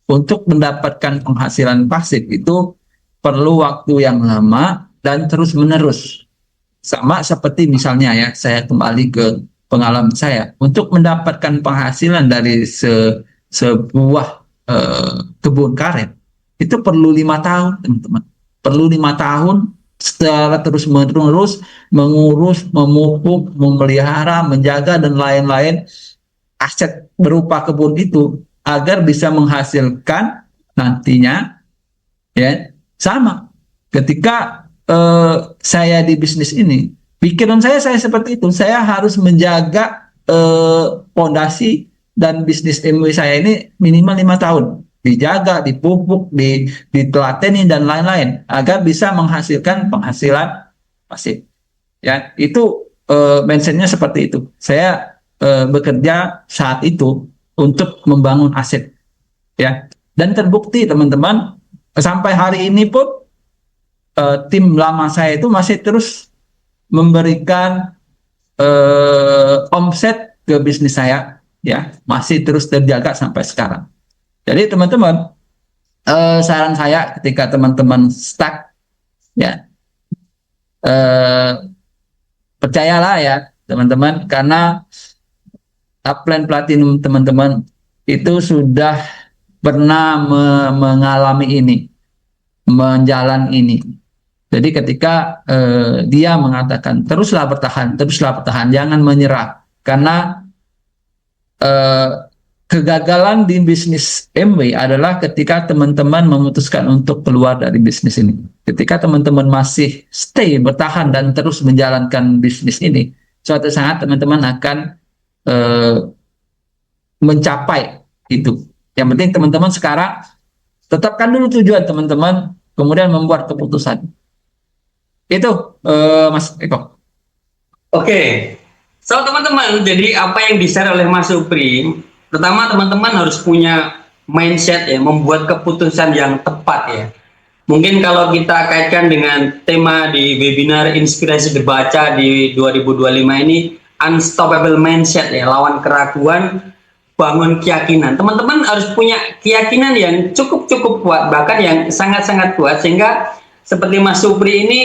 Untuk mendapatkan penghasilan pasif itu perlu waktu yang lama dan terus menerus. Sama seperti misalnya ya, saya kembali ke pengalaman saya. Untuk mendapatkan penghasilan dari sebuah kebun karet, itu perlu 5 tahun, teman-teman. Perlu 5 tahun secara terus menerus mengurus, memupuk, memelihara, menjaga dan lain-lain aset berupa kebun itu agar bisa menghasilkan nantinya, ya, sama ketika saya di bisnis ini, pikiran saya seperti itu. Saya harus menjaga fondasi dan bisnis MW saya ini minimal 5 tahun, dijaga, dipupuk, ditelateni dan lain-lain agar bisa menghasilkan penghasilan pasif. Ya, itu mindsetnya seperti itu. Saya bekerja saat itu untuk membangun aset, ya, dan terbukti teman-teman sampai hari ini pun tim lama saya itu masih terus memberikan omset ke bisnis saya, ya, masih terus terjaga sampai sekarang. Jadi teman-teman, saran saya ketika teman-teman stuck, ya, percayalah ya teman-teman, karena upline platinum teman-teman itu sudah pernah mengalami ini, menjalan ini. Jadi ketika dia mengatakan teruslah bertahan, jangan menyerah, karena kegagalan di bisnis MW adalah ketika teman-teman memutuskan untuk keluar dari bisnis ini. Ketika teman-teman masih stay, bertahan dan terus menjalankan bisnis ini, suatu saat teman-teman akan mencapai itu. Yang penting teman-teman sekarang tetapkan dulu tujuan teman-teman, kemudian membuat keputusan. Itu Mas Eko. Oke, so teman-teman, jadi apa yang di-share oleh Mas Supri, pertama teman-teman harus punya mindset ya, membuat keputusan yang tepat ya. Mungkin kalau kita kaitkan dengan tema di webinar Inspirasi Dibaca di 2025 ini, unstoppable mindset ya, lawan keraguan, bangun keyakinan. Teman-teman harus punya keyakinan yang cukup kuat, bahkan yang sangat-sangat kuat, sehingga seperti Mas Supri ini,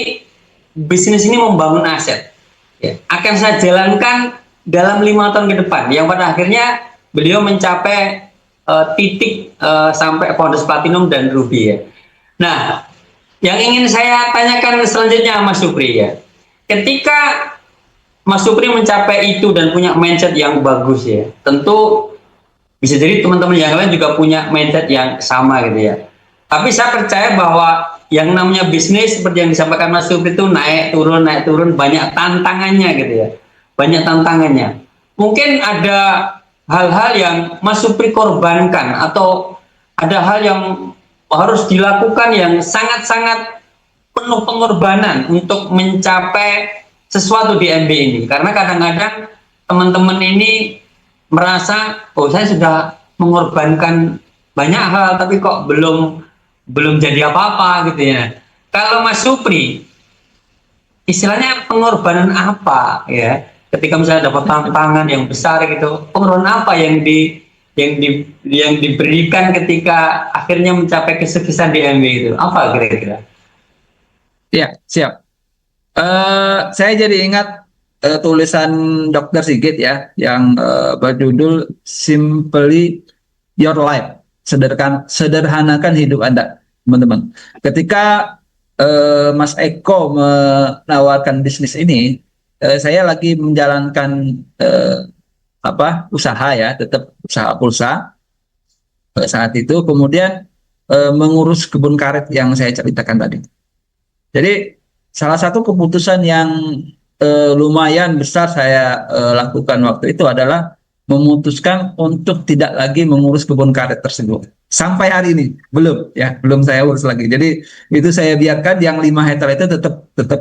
bisnis ini membangun aset ya, akan saya jalankan dalam 5 tahun ke depan, yang pada akhirnya beliau mencapai titik sampai Founders Platinum dan Ruby ya. Nah, yang ingin saya tanyakan selanjutnya Mas Supri ya, ketika Mas Supri mencapai itu dan punya mindset yang bagus ya, tentu bisa jadi teman-teman yang lain juga punya mindset yang sama gitu ya. Tapi saya percaya bahwa yang namanya bisnis seperti yang disampaikan Mas Supri itu naik turun, banyak tantangannya gitu ya. Banyak tantangannya. Mungkin ada hal-hal yang Mas Supri korbankan, atau ada hal yang harus dilakukan yang sangat-sangat penuh pengorbanan untuk mencapai sesuatu di MB ini. Karena kadang-kadang teman-teman ini merasa, oh saya sudah mengorbankan banyak hal tapi kok belum jadi apa-apa gitu ya. Kalau Mas Supri, istilahnya pengorbanan apa ya? Ketika misalnya dapat tantangan yang besar gitu, pengorbanan apa yang diberikan ketika akhirnya mencapai kesuksesan di MB itu? Apa kira-kira? Ya, siap. Saya jadi ingat tulisan Dr. Sigit ya, yang berjudul Simply Your Life, sederhanakan hidup Anda, teman-teman. Ketika Mas Eko menawarkan bisnis ini, saya lagi menjalankan usaha ya, tetap usaha pulsa saat itu, kemudian mengurus kebun karet yang saya ceritakan tadi. Jadi salah satu keputusan yang lumayan besar saya lakukan waktu itu adalah memutuskan untuk tidak lagi mengurus kebun karet tersebut. Sampai hari ini belum saya urus lagi. Jadi itu saya biarkan, yang 5 hektar itu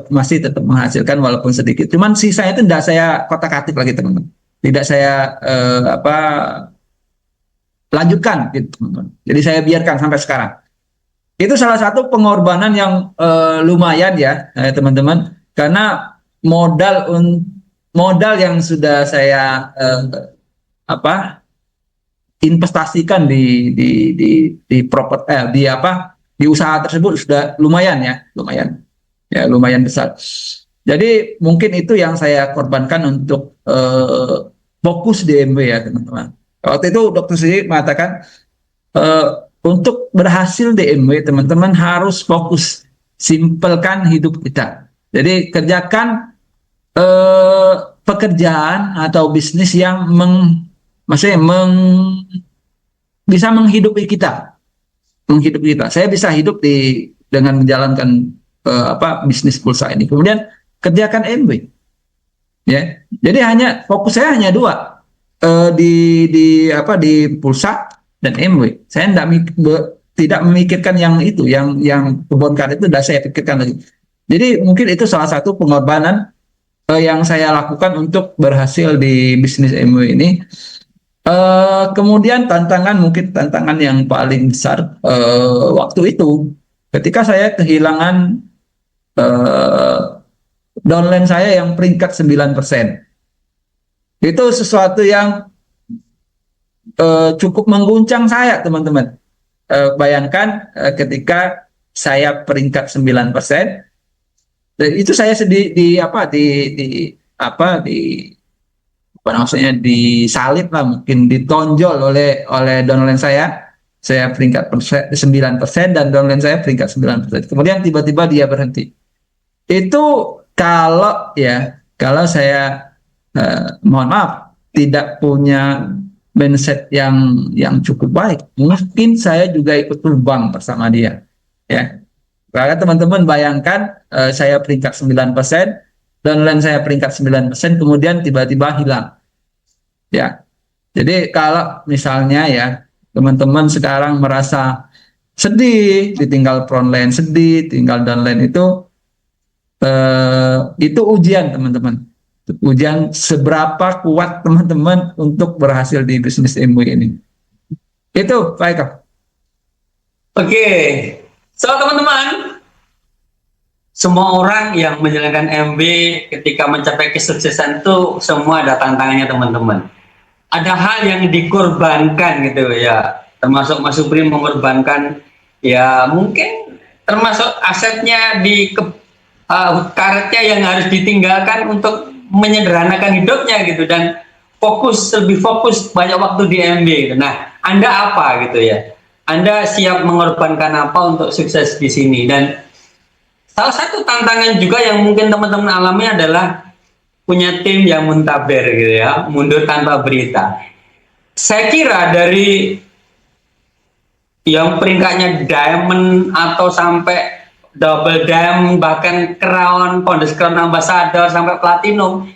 masih menghasilkan walaupun sedikit. Cuman sisa itu tidak saya kotak-atik lagi teman-teman. Tidak saya lanjutkan gitu, teman-teman. Jadi saya biarkan sampai sekarang. Itu salah satu pengorbanan yang lumayan ya, teman-teman, karena modal yang sudah saya apa investasikan di properti di usaha tersebut sudah lumayan ya, lumayan besar. Jadi mungkin itu yang saya korbankan untuk fokus di MW ya, teman-teman. Waktu itu Dokter Sidi mengatakan untuk berhasil di MW, teman-teman harus fokus, simpelkan hidup kita. Jadi kerjakan pekerjaan atau bisnis yang bisa menghidupi kita. Saya bisa hidup dengan menjalankan bisnis pulsa ini. Kemudian kerjakan MW. Ya. Jadi fokus saya hanya dua, di pulsa dan MW. Saya tidak memikirkan yang itu, yang kebun karet itu sudah saya pikirkan lagi. Jadi mungkin itu salah satu pengorbanan yang saya lakukan untuk berhasil di bisnis MW ini. Kemudian mungkin tantangan yang paling besar waktu itu ketika saya kehilangan downline saya yang peringkat 9%. Itu sesuatu yang cukup mengguncang saya, teman-teman. Bayangkan ketika saya peringkat 9%, itu saya disalib lah, mungkin ditonjol oleh downline saya peringkat 9% dan downline saya peringkat 9%. Kemudian tiba-tiba dia berhenti. Itu kalau saya mohon maaf tidak punya mindset yang cukup baik, mungkin saya juga ikut terbang bersama dia, ya. Karena teman-teman bayangkan saya peringkat 9%, downline saya peringkat 9%, kemudian tiba-tiba hilang. Ya. Jadi kalau misalnya ya, teman-teman sekarang merasa sedih, ditinggal frontline, sedih, tinggal downline, itu ujian, teman-teman. Ujian seberapa kuat teman-teman untuk berhasil di bisnis MW ini. Itu, Pak Eko. Oke. So, teman-teman, semua orang yang menjalankan MW ketika mencapai kesuksesan itu semua ada tantangannya, teman-teman. Ada hal yang dikorbankan gitu ya, termasuk Mas Supri mengorbankan ya mungkin termasuk asetnya karetnya yang harus ditinggalkan untuk menyederhanakan hidupnya gitu, dan lebih fokus banyak waktu di MW gitu. Nah, Anda apa gitu ya? Anda siap mengorbankan apa untuk sukses di sini? Dan salah satu tantangan juga yang mungkin teman-teman alami adalah punya tim yang muntaber gitu ya, mundur tanpa berita. Saya kira dari yang peringkatnya diamond atau sampai double diamond, bahkan crown, Founders Crown Ambassador sampai platinum,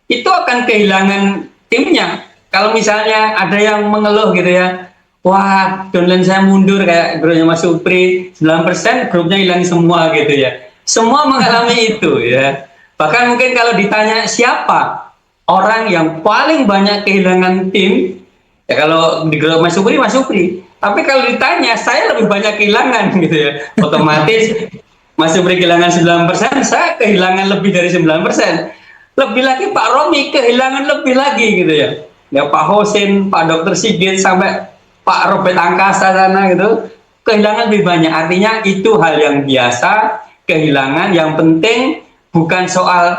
itu akan kehilangan timnya. Kalau misalnya ada yang mengeluh gitu ya, wah downline saya mundur kayak grupnya Mas Supri 9%, grupnya hilang semua gitu ya. Semua mengalami itu ya. Bahkan mungkin kalau ditanya siapa orang yang paling banyak kehilangan tim, ya kalau di grup Mas Supri, tapi kalau ditanya saya lebih banyak kehilangan gitu ya, otomatis Mas Supri kehilangan 9%, saya kehilangan lebih dari 9%. Lebih lagi Pak Romi kehilangan lebih lagi gitu ya. Ya Pak Hosin, Pak Dokter Sigit, sampai Pak Robert Angkasa sana gitu, kehilangan lebih banyak. Artinya itu hal yang biasa, kehilangan. Yang penting bukan soal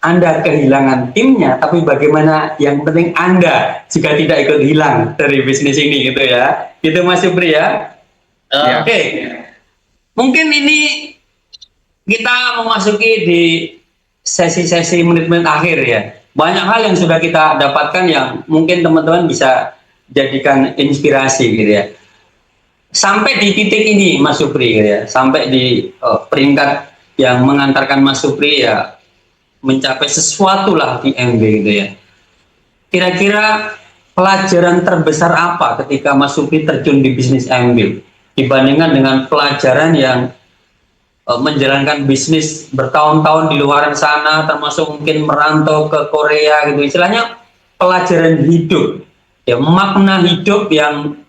Anda kehilangan timnya, tapi bagaimana yang penting Anda juga tidak ikut hilang dari bisnis ini gitu ya. Itu Mas Supri ya. Oke. Mungkin ini kita memasuki di sesi-sesi menit-menit akhir ya. Banyak hal yang sudah kita dapatkan yang mungkin teman-teman bisa jadikan inspirasi gitu ya. Sampai di titik ini Mas Supri gitu ya, sampai di peringkat yang mengantarkan Mas Supri ya mencapai sesuatu lah di MW gitu ya. Kira-kira pelajaran terbesar apa ketika Mas Supri terjun di bisnis MW dibandingkan dengan pelajaran yang menjalankan bisnis bertahun-tahun di luar sana, termasuk mungkin merantau ke Korea gitu, istilahnya pelajaran hidup ya, makna hidup yang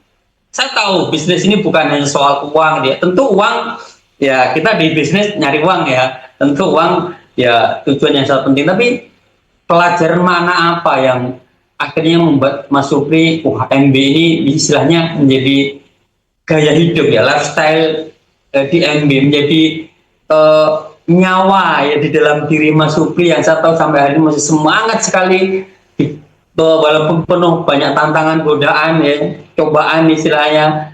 saya tahu bisnis ini bukan hanya soal uang dia. Tentu uang ya kita di bisnis nyari uang ya. Tentu uang ya tujuan yang sangat penting. Tapi pelajaran mana apa yang akhirnya membuat Mas Supri UHMB ini istilahnya menjadi gaya hidup ya, lifestyle di MB menjadi nyawa ya di dalam diri Mas Supri yang saya tahu sampai hari ini masih semangat sekali walaupun penuh banyak tantangan, godaan ya, cobaan istilahnya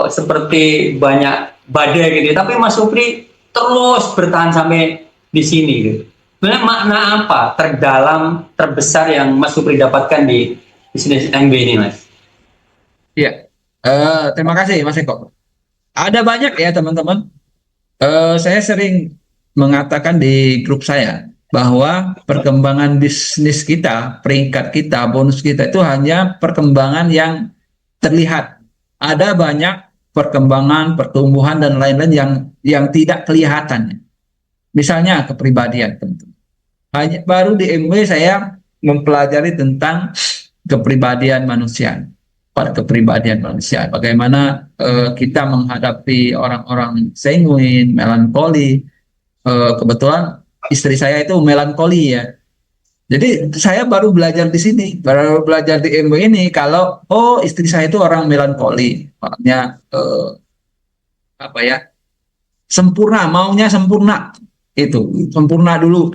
seperti banyak badai gitu. Tapi Mas Supri terus bertahan sampai di sini gitu. Sebenarnya makna apa terdalam, terbesar yang Mas Supri dapatkan di bisnis MB ini, Mas? Iya. Terima kasih Mas Eko. Ada banyak ya teman-teman. Saya sering mengatakan di grup saya bahwa perkembangan bisnis kita, peringkat kita, bonus kita itu hanya perkembangan yang terlihat. Ada banyak perkembangan, pertumbuhan dan lain-lain yang tidak kelihatan. Misalnya kepribadian, teman-teman. Baru di MW saya mempelajari tentang kepribadian manusia. Kepribadian manusia, bagaimana kita menghadapi orang-orang sanguin, melankoli. Kebetulan istri saya itu melankoli ya. Jadi saya baru belajar di sini, baru belajar di MW ini kalau istri saya itu orang melankoli, makanya apa ya, sempurna, maunya sempurna itu, sempurna dulu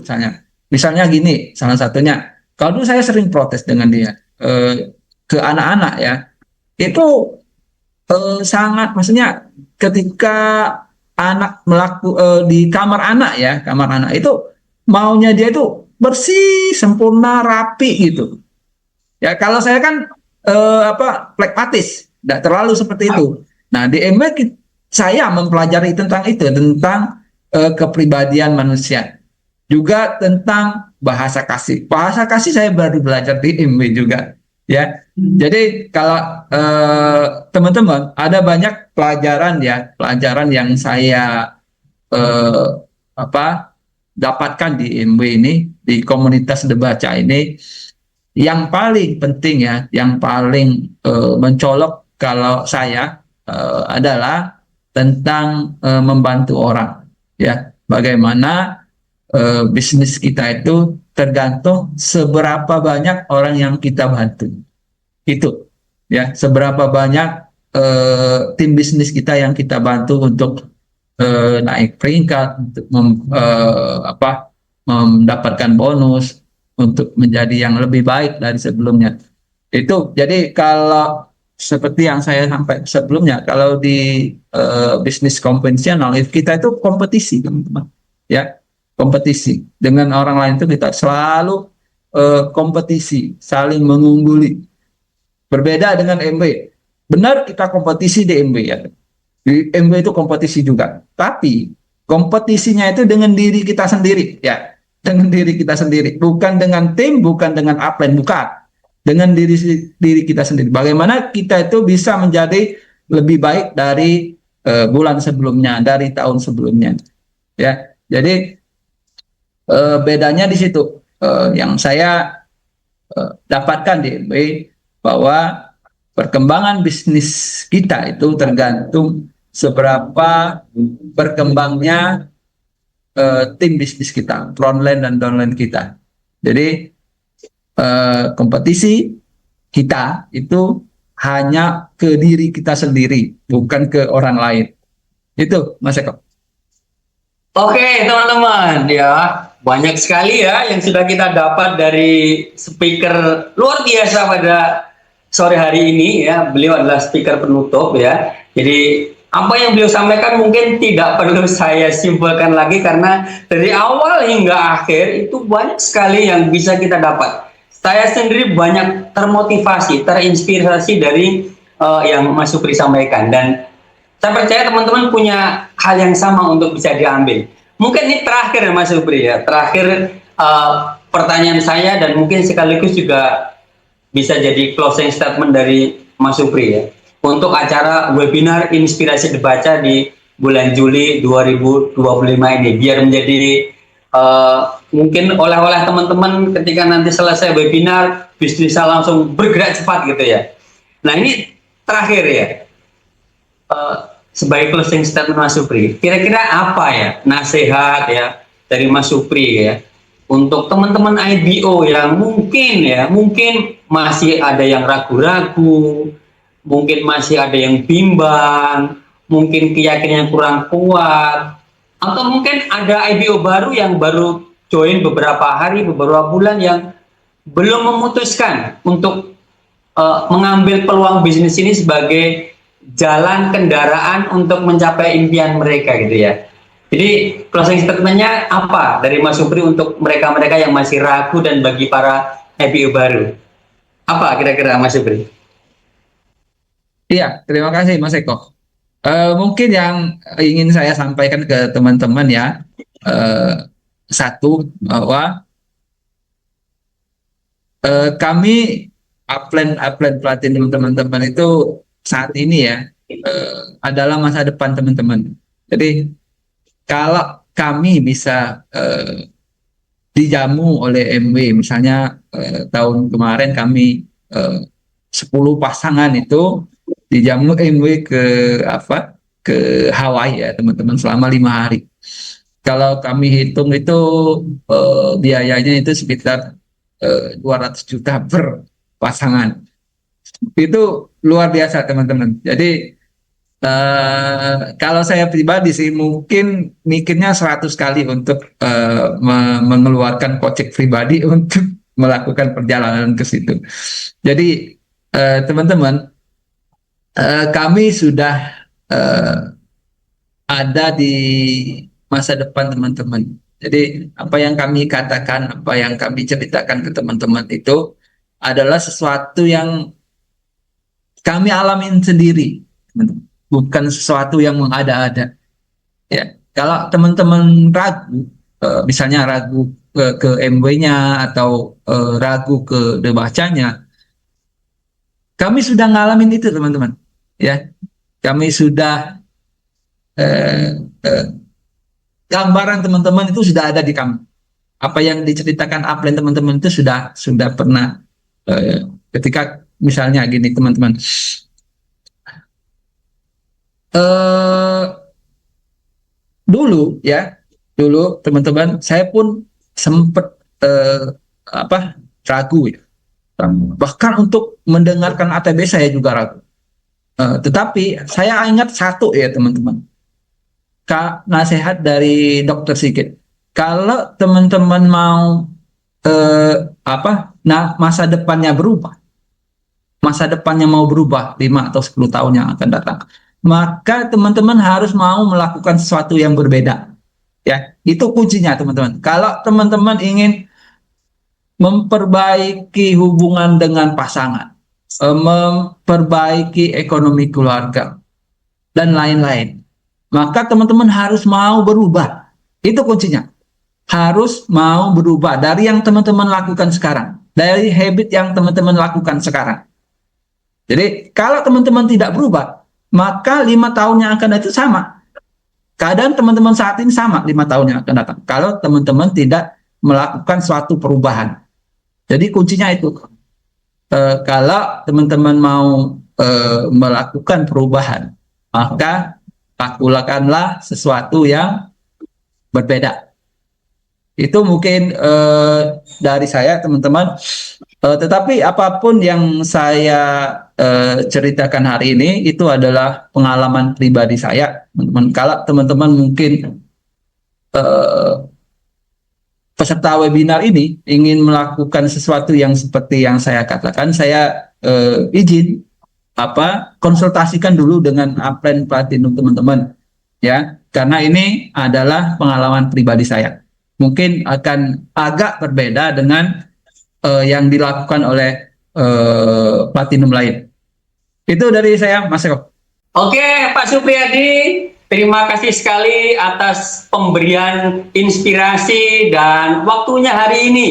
misalnya gini, salah satunya. Kalau dulu saya sering protes dengan dia ke anak-anak ya. Itu sangat, maksudnya ketika anak di kamar anak ya, kamar anak itu maunya dia itu bersih, sempurna, rapi gitu. Ya kalau saya kan pragmatis, tidak terlalu seperti itu. Nah di MW saya mempelajari tentang itu, tentang kepribadian manusia, juga tentang bahasa kasih. Bahasa kasih saya baru belajar di MW juga. Ya, jadi kalau teman-teman ada banyak pelajaran yang saya dapatkan di MW ini, di komunitas Debaca ini. Yang paling penting ya, yang paling mencolok kalau saya adalah tentang membantu orang. Ya, bagaimana bisnis kita itu tergantung seberapa banyak orang yang kita bantu. Itu ya, seberapa banyak tim bisnis kita yang kita bantu untuk naik peringkat, untuk mendapatkan bonus, untuk menjadi yang lebih baik dari sebelumnya. Itu jadi kalau seperti yang saya sampaikan sebelumnya, kalau di bisnis konvensional kita itu kompetisi, teman-teman. Ya, kompetisi dengan orang lain itu kita selalu kompetisi, saling mengungguli. Berbeda dengan MW. Benar kita kompetisi di MW ya. Di MW itu kompetisi juga. Tapi kompetisinya itu dengan diri kita sendiri ya. Dengan diri kita sendiri, bukan dengan tim, bukan dengan upline, bukan. Dengan diri kita sendiri. Bagaimana kita itu bisa menjadi lebih baik dari bulan sebelumnya, dari tahun sebelumnya. Ya. Jadi bedanya di situ yang saya dapatkan di MW, bahwa perkembangan bisnis kita itu tergantung seberapa berkembangnya tim bisnis kita, frontline dan downline kita. Jadi kompetisi kita itu hanya ke diri kita sendiri, bukan ke orang lain. Itu Mas Eko. Oke teman-teman ya, banyak sekali ya yang sudah kita dapat dari speaker luar biasa pada sore hari ini ya. Beliau adalah speaker penutup ya. Jadi apa yang beliau sampaikan mungkin tidak perlu saya simpulkan lagi, karena dari awal hingga akhir itu banyak sekali yang bisa kita dapat. Saya sendiri banyak termotivasi, terinspirasi dari yang Mas Supri sampaikan, dan saya percaya teman-teman punya hal yang sama untuk bisa diambil. Mungkin ini terakhir Mas Supri ya, terakhir pertanyaan saya, dan mungkin sekaligus juga bisa jadi closing statement dari Mas Supri ya, untuk acara webinar Inspirasi Debaca di bulan Juli 2025 ini, biar menjadi mungkin oleh-oleh teman-teman ketika nanti selesai webinar, bisnisnya langsung bergerak cepat gitu ya. Nah ini terakhir ya, eh, sebagai closing statement Mas Supri, kira-kira apa ya nasihat ya dari Mas Supri ya untuk teman-teman IBO yang mungkin masih ada yang ragu-ragu, mungkin masih ada yang bimbang, mungkin keyakinan yang kurang kuat, atau mungkin ada IBO baru yang baru join beberapa hari, beberapa bulan yang belum memutuskan untuk mengambil peluang bisnis ini sebagai jalan kendaraan untuk mencapai impian mereka gitu ya. Jadi closing statement-nya apa dari Mas Supri untuk mereka-mereka yang masih ragu dan bagi para IBO baru? Apa kira-kira Mas Supri? Iya, terima kasih Mas Eko. Mungkin yang ingin saya sampaikan ke teman-teman ya, eh, satu bahwa kami upline platinum teman-teman itu saat ini ya adalah masa depan teman-teman. Jadi kalau kami bisa dijamu oleh MW, misalnya tahun kemarin kami 10 pasangan itu dijamu MW ke apa ke Hawaii ya teman-teman selama 5 hari. Kalau kami hitung itu biayanya itu sekitar 200 juta per pasangan. Itu luar biasa teman-teman. Jadi kalau saya pribadi sih mungkin mikirnya 100 kali untuk mengeluarkan kocek pribadi untuk melakukan perjalanan ke situ. Jadi teman-teman, kami sudah eh, ada di masa depan teman-teman. Jadi apa yang kami katakan, apa yang kami ceritakan ke teman-teman itu adalah sesuatu yang kami alamin sendiri, teman-teman. Bukan sesuatu yang mengada-ada. Ya, kalau teman-teman ragu, misalnya ragu ke MW-nya atau ragu ke debacanya, kami sudah ngalamin itu teman-teman. Ya, kami sudah eh, eh, gambaran teman-teman itu sudah ada di kami. Apa yang diceritakan upline teman-teman itu sudah pernah ketika misalnya gini teman-teman. Eh, dulu ya, dulu teman-teman saya pun sempat apa ragu ya. Bahkan untuk mendengarkan ATB saya juga ragu. Tetapi saya ingat satu ya teman-teman. Nasihat dari Dokter Sigit. Kalau teman-teman mau masa depannya berubah, masa depannya mau berubah 5 atau 10 tahun yang akan datang, maka teman-teman harus mau melakukan sesuatu yang berbeda. Ya, itu kuncinya teman-teman. Kalau teman-teman ingin memperbaiki hubungan dengan pasangan, memperbaiki ekonomi keluarga, dan lain-lain, maka teman-teman harus mau berubah. Itu kuncinya. Harus mau berubah dari yang teman-teman lakukan sekarang, dari habit yang teman-teman lakukan sekarang. Jadi kalau teman-teman tidak berubah, maka 5 tahun yang akan datang itu sama. Keadaan teman-teman saat ini sama 5 tahun yang akan datang. Kalau teman-teman tidak melakukan suatu perubahan. Jadi kuncinya itu. Kalau teman-teman mau melakukan perubahan, maka lakukanlah sesuatu yang berbeda. Itu mungkin dari saya teman-teman. Tetapi apapun yang saya ceritakan hari ini itu adalah pengalaman pribadi saya, teman-teman. Kalau teman-teman mungkin peserta webinar ini ingin melakukan sesuatu yang seperti yang saya katakan, saya izin konsultasikan dulu dengan upline platinum teman-teman, ya, karena ini adalah pengalaman pribadi saya. Mungkin akan agak berbeda dengan yang dilakukan oleh platinum lain. Itu dari saya, Mas Eko. Oke, Pak Supriyadi, terima kasih sekali atas pemberian inspirasi dan waktunya hari ini.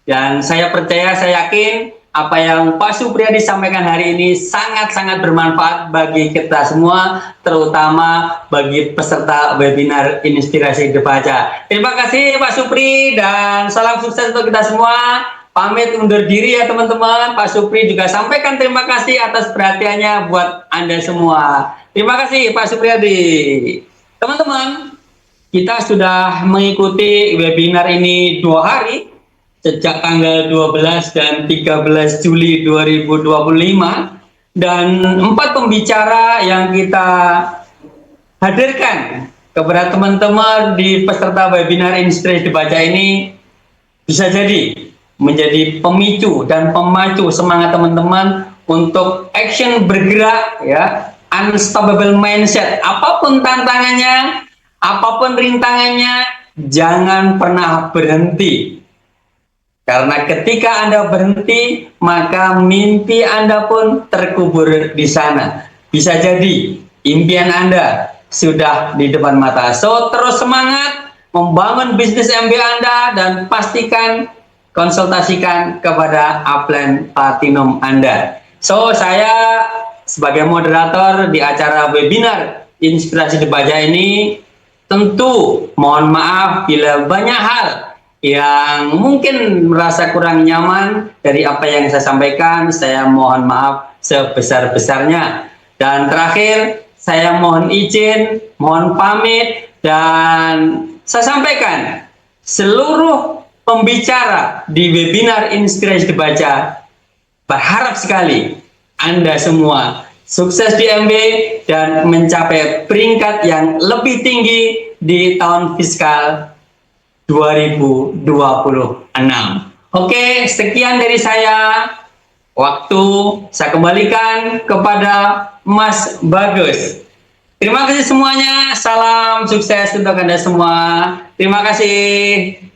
Dan saya percaya, saya yakin apa yang Pak Supriyadi sampaikan hari ini sangat-sangat bermanfaat bagi kita semua, terutama bagi peserta webinar Inspirasi Dibaca. Terima kasih Pak Supri dan salam sukses untuk kita semua. pamit undur diri ya teman-teman. Pak Supri juga sampaikan terima kasih atas perhatiannya buat Anda semua. Terima kasih Pak Supriyadi. Teman-teman, kita sudah mengikuti webinar ini 2 hari, sejak tanggal 12 dan 13 Juli 2025, dan 4 pembicara yang kita hadirkan kepada teman-teman di peserta webinar Inspirasi Dibaca ini bisa jadi menjadi pemicu dan pemacu semangat teman-teman untuk action bergerak, ya, unstoppable mindset. Apapun tantangannya, apapun rintangannya, jangan pernah berhenti. Karena ketika Anda berhenti, maka mimpi Anda pun terkubur di sana. Bisa jadi impian Anda sudah di depan mata. So, terus semangat membangun bisnis MBA Anda dan pastikan konsultasikan kepada upline platinum Anda. So, saya sebagai moderator di acara webinar Inspirasi Dibaca ini tentu mohon maaf bila banyak hal yang mungkin merasa kurang nyaman dari apa yang saya sampaikan. Saya mohon maaf sebesar-besarnya. Dan terakhir, saya mohon izin, mohon pamit, dan saya sampaikan seluruh pembicara di webinar Inspirasi Dibaca berharap sekali Anda semua sukses di MB dan mencapai peringkat yang lebih tinggi di tahun fiskal 2026. Oke, sekian dari saya. Waktu saya kembalikan kepada Mas Bagus. Terima kasih semuanya. Salam sukses untuk Anda semua. Terima kasih.